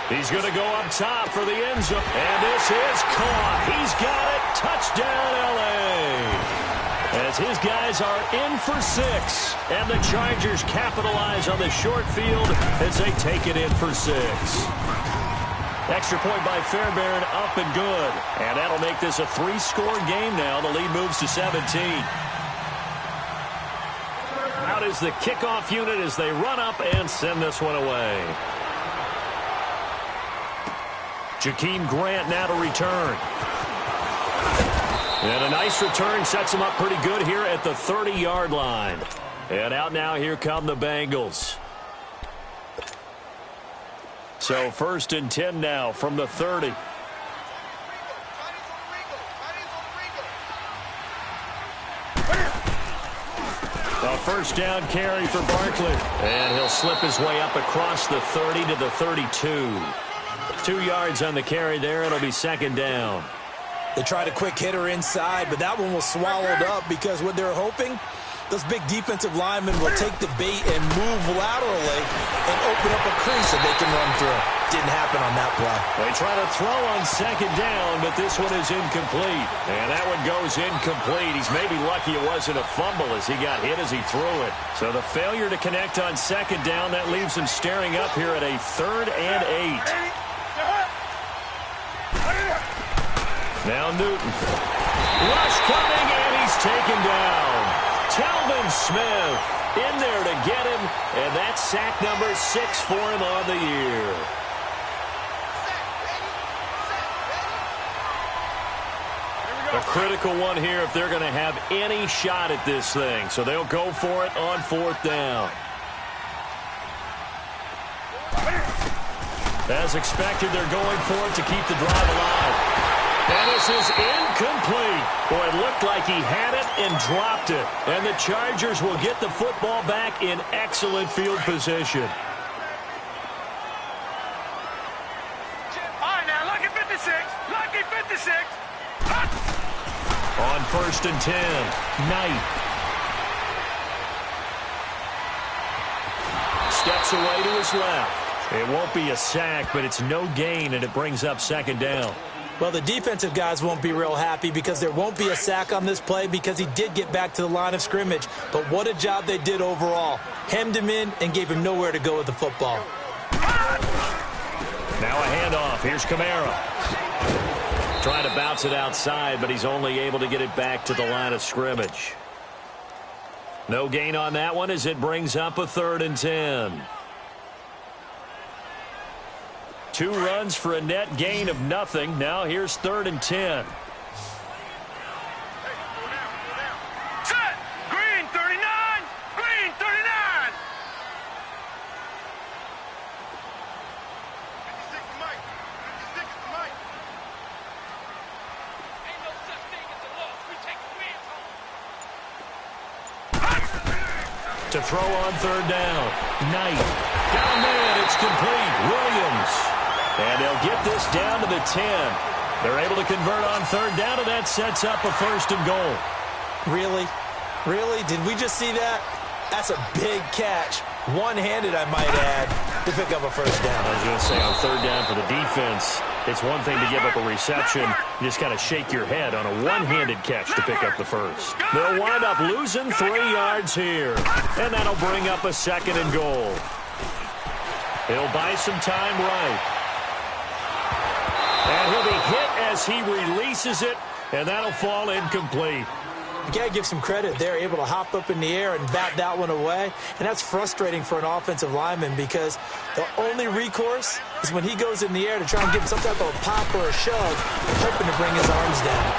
He's going to go up top for the end zone. And this is caught. He's got it. Touchdown, L.A. As his guys are in for 6. And the Chargers capitalize on the short field as they take it in for 6. Extra point by Fairbairn, up and good. And that'll make this a 3-score game now. The lead moves to 17. Out is the kickoff unit as they run up and send this one away. Jakeem Grant now to return. And a nice return sets him up pretty good here at the 30-yard line. And out now, here come the Bengals. So 1st and 10 now from the 30. A first down carry for Barkley. And he'll slip his way up across the 30 to the 32. 2 yards on the carry there. It'll be 2nd down. They tried a quick hitter inside, but that one was swallowed up because what they're hoping, those big defensive linemen will take the bait and move laterally and open up a crease that they can run through. Didn't happen on that play. They try to throw on 2nd down, but this one is incomplete. And that one goes incomplete. He's maybe lucky it wasn't a fumble as he got hit as he threw it. So the failure to connect on 2nd down, that leaves him staring up here at a 3rd and 8. Now Newton. Rush coming, and he's taken down. Telvin Smith in there to get him, and that's sack number 6 for him on the year. A critical one here if they're going to have any shot at this thing. So they'll go for it on 4th down. As expected, they're going for it to keep the drive alive. And this is incomplete. Boy, it looked like he had it and dropped it. And the Chargers will get the football back in excellent field position. All right, now, lucky 56. Lucky 56. On 1st and 10, Knight. Steps away to his left. It won't be a sack, but it's no gain, and it brings up 2nd down. Well, the defensive guys won't be real happy because there won't be a sack on this play because he did get back to the line of scrimmage. But what a job they did overall. Hemmed him in and gave him nowhere to go with the football. Now a handoff. Here's Kamara. Trying to bounce it outside, but he's only able to get it back to the line of scrimmage. No gain on that one as it brings up a 3rd and 10. 2 runs for a net gain of nothing. Now here's 3rd and 10. Set. Green 39. Green 39. 56 to Mike. 56 to Mike. Ain't no such thing as a loss. We take the wins home. To throw on 3rd down. Knight. Down man. It's complete. Williams. And they'll get this down to the 10. They're able to convert on 3rd down, and that sets up a 1st and goal. Really? Really? Did we just see that? That's a big catch. One-handed, I might add, to pick up a 1st down. I was going to say, on 3rd down for the defense, it's one thing to give up a reception. You just got to shake your head on a one-handed catch to pick up the 1st. They'll wind up losing 3 yards here. And that'll bring up a 2nd and goal. He'll buy some time right. And he'll be hit as he releases it, and that'll fall incomplete. You got to give some credit. They're able to hop up in the air and bat that one away. And that's frustrating for an offensive lineman because the only recourse is when he goes in the air to try and get some type of a pop or a shove, hoping to bring his arms down.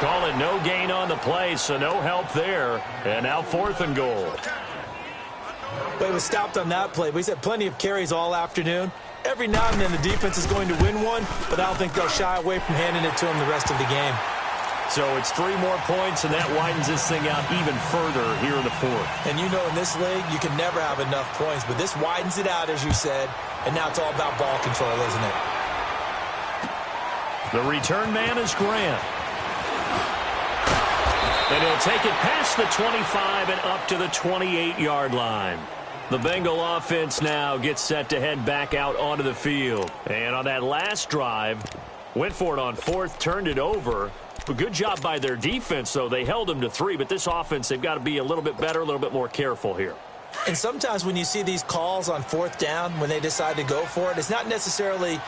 Call it no gain on the play, so no help there. And now 4th and goal. But he was stopped on that play. But he's had plenty of carries all afternoon. Every now and then the defense is going to win one, but I don't think they'll shy away from handing it to him the rest of the game. So it's 3 more points, and that widens this thing out even further here in the 4th. And you know in this league, you can never have enough points, but this widens it out, as you said, and now it's all about ball control, isn't it? The return man is Grant. And he'll take it past the 25 and up to the 28-yard line. The Bengal offense now gets set to head back out onto the field. And on that last drive, went for it on 4th, turned it over. A good job by their defense, though. They held them to 3, but this offense, they've got to be a little bit better, a little bit more careful here. And sometimes when you see these calls on 4th down, when they decide to go for it, it's not necessarily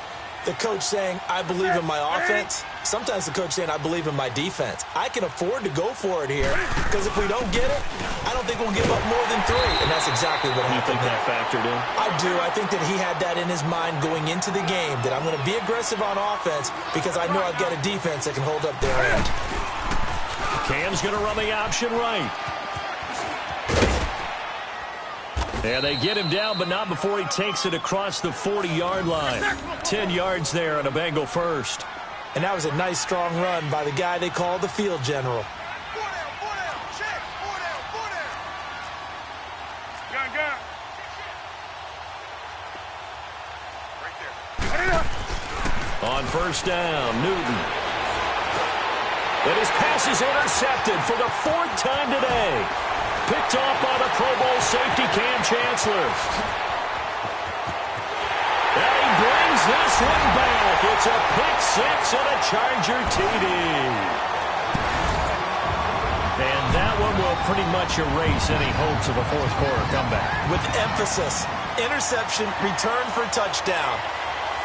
the coach saying, I believe in my offense. Sometimes the coach saying, I believe in my defense. I can afford to go for it here because if we don't get it, I don't think we'll give up more than 3. And that's exactly what happened. You think that factored in? I do. I think that he had that in his mind going into the game, that I'm going to be aggressive on offense because I know I've got a defense that can hold up their end. Cam's going to run the option right. And they get him down, but not before he takes it across the 40-yard line. 10 yards there on a Bengal first. And that was a nice, strong run by the guy they call the field general. On 1st down, Newton. And his pass is intercepted for the 4th time today. Picked off by the Pro Bowl safety Cam Chancellor. And he brings this one back. It's a pick 6 and a Charger TD. And that one will pretty much erase any hopes of a 4th quarter comeback. With emphasis, interception, return for touchdown.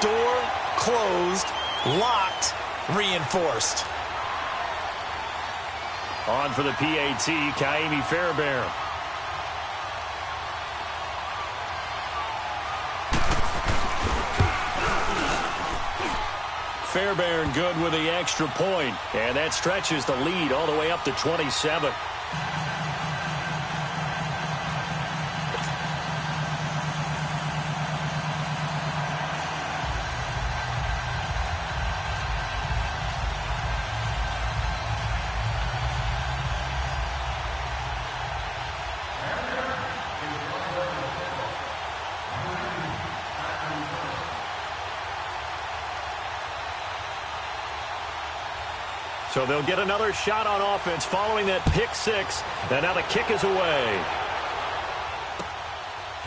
Door closed, locked, reinforced. On for the PAT, Kaimi Fairbairn. Fairbairn good with the extra point, and that stretches the lead all the way up to 27. So they'll get another shot on offense following that pick 6. And now the kick is away.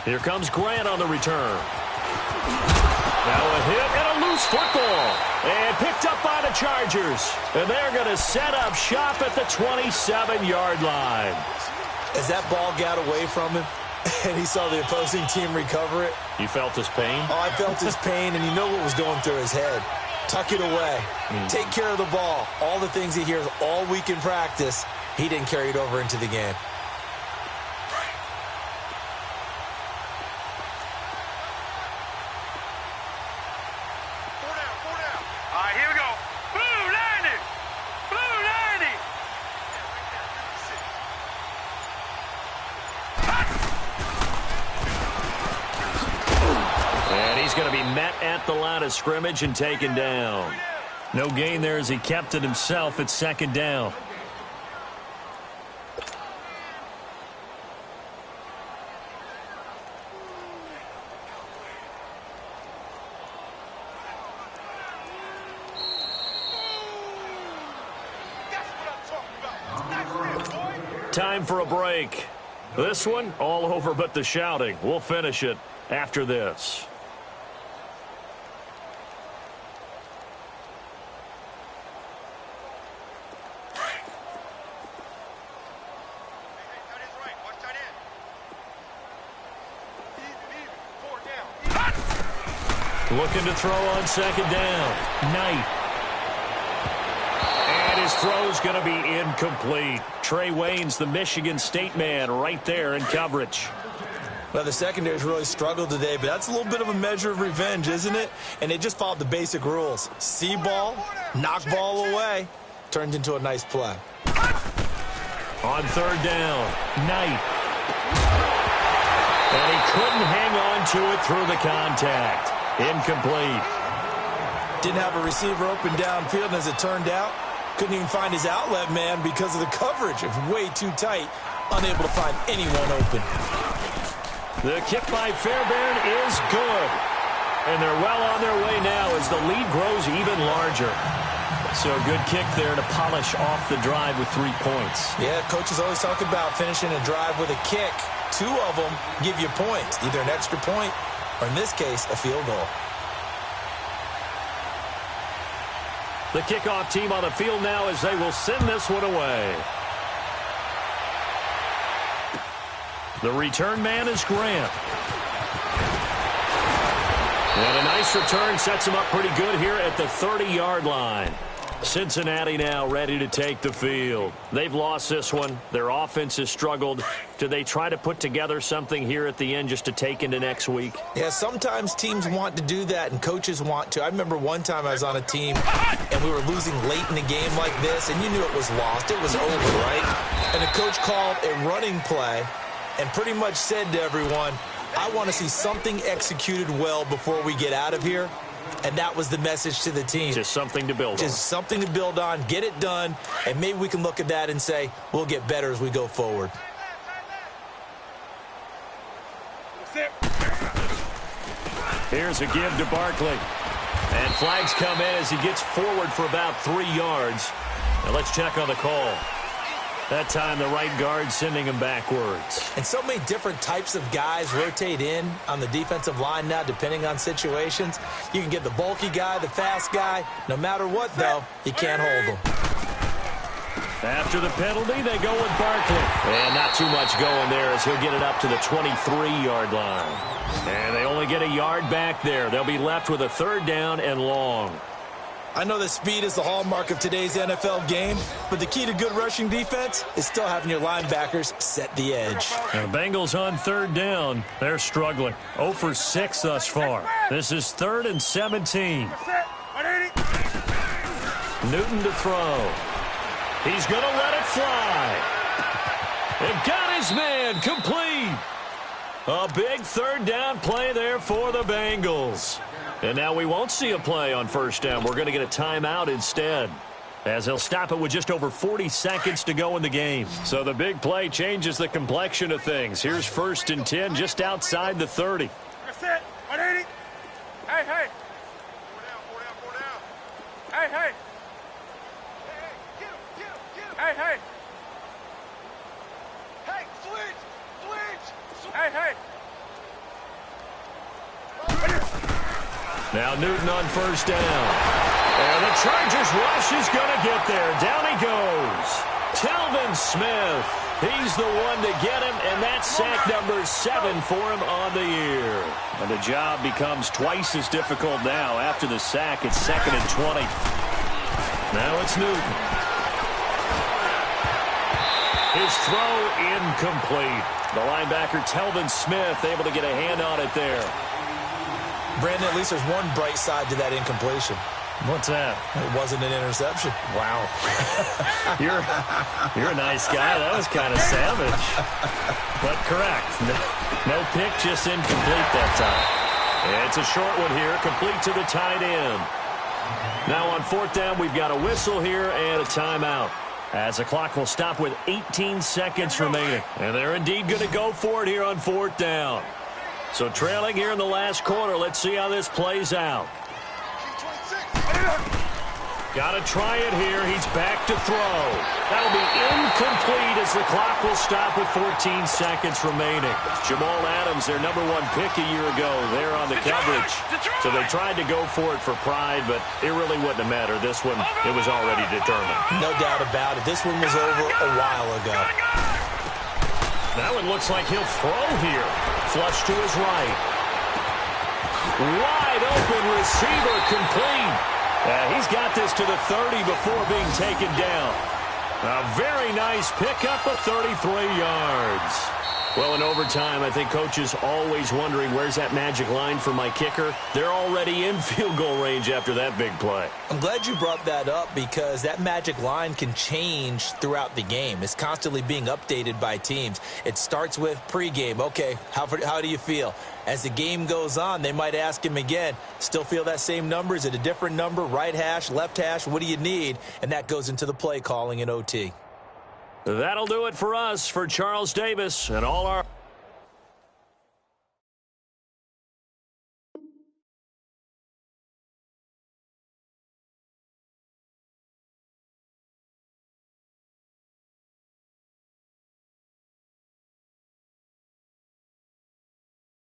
Here comes Grant on the return. Now a hit and a loose football. And picked up by the Chargers. And they're going to set up shop at the 27-yard line. As that ball got away from him and he saw the opposing team recover it. You felt his pain? Oh, I felt his pain, and you know what was going through his head. Tuck it away. Take care of the ball. All the things he hears all week in practice, he didn't carry it over into the game. All right, here we go. Blue 90. Blue 90. And he's going to be met at the line of scrimmage and taken down. No gain there as he kept it himself at 2nd down. Time for a break. This one, all over but the shouting. We'll finish it after this. Looking to throw on 2nd down. Knight. And his throw's going to be incomplete. Trey Wayne's the Michigan State man right there in coverage. Well, the secondary's really struggled today, but that's a little bit of a measure of revenge, isn't it? And they just followed the basic rules. See ball, knock ball away. Turned into a nice play. On third down, Knight. And he couldn't hang on to it through the contact. Incomplete. Didn't have a receiver open downfield, and as it turned out, couldn't even find his outlet man because of the coverage. It's way too tight. Unable to find anyone open. The kick by Fairbairn is good. And they're well on their way now as the lead grows even larger. So a good kick there to polish off the drive with 3 points. Yeah, coaches always talk about finishing a drive with a kick. 2 of them give you points, either an extra point or, in this case, a field goal. The kickoff team on the field now as they will send this one away. The return man is Grant. And a nice return sets him up pretty good here at the 30-yard line. Cincinnati now ready to take the field. They've lost this one. Their offense has struggled. Do they try to put together something here at the end just to take into next week? Yeah, sometimes teams want to do that and coaches want to. I remember one time I was on a team and we were losing late in the game like this, and you knew it was lost. It was over, right? And the coach called a running play and pretty much said to everyone, I want to see something executed well before we get out of here. And that was the message to the team. Just something to build on. Just something to build on, get it done, and maybe we can look at that and say, we'll get better as we go forward. Here's a give to Barkley. And flags come in as he gets forward for about 3 yards. Now let's check on the call. That time the right guard sending him backwards. And so many different types of guys rotate in on the defensive line now depending on situations. You can get the bulky guy, the fast guy. No matter what, though, you can't hold them. After the penalty, they go with Barkley. And not too much going there as he'll get it up to the 23-yard line. And they only get a yard back there. They'll be left with a 3rd down and long. I know that speed is the hallmark of today's NFL game, but the key to good rushing defense is still having your linebackers set the edge. The Bengals on 3rd down. They're struggling. 0 for 6 thus far. This is 3rd and 17. Newton to throw. He's going to let it fly. And got his man complete. A big 3rd down play there for the Bengals. And now we won't see a play on 1st down. We're going to get a timeout instead, as he'll stop it with just over 40 seconds to go in the game. So the big play changes the complexion of things. Here's 1st and 10 just outside the 30. That's it. 180. Hey, hey. 4 down. Hey, hey. Get him. Hey, hey. Hey, switch. Hey, hey. Now Newton on 1st down. And the Chargers rush is going to get there. Down he goes. Telvin Smith. He's the one to get him, and that's sack number 7 for him on the year. And the job becomes twice as difficult now. After the sack, it's 2nd and 20. Now it's Newton. His throw incomplete. The linebacker, Telvin Smith, able to get a hand on it there. Brandon, at least there's one bright side to that incompletion. What's that? It wasn't an interception. Wow. You're a nice guy. That was kind of savage. But correct. No pick, just incomplete that time. It's a short one here, complete to the tight end. Now on 4th down, we've got a whistle here and a timeout, as the clock will stop with 18 seconds remaining. And they're indeed going to go for it here on 4th down. So trailing here in the last quarter. Let's see how this plays out. Got to try it here. He's back to throw. That'll be incomplete as the clock will stop with 14 seconds remaining. Jamal Adams, their #1 pick a year ago, there on the coverage. So they tried to go for it for pride, but it really wouldn't have mattered. This one, it was already determined. No doubt about it. This one was over a while ago. Now it looks like he'll throw here. Flush to his right. Wide open receiver complete. He's got this to the 30 before being taken down. A very nice pickup of 33 yards. Well, in overtime, I think coaches always wondering, where's that magic line for my kicker? They're already in field goal range after that big play. I'm glad you brought that up because that magic line can change throughout the game. It's constantly being updated by teams. It starts with pregame. Okay, how do you feel? As the game goes on, they might ask him again, still feel that same number? Is it a different number? Right hash, left hash? What do you need? And that goes into the play calling in OT. That'll do it for us. For Charles Davis and all our...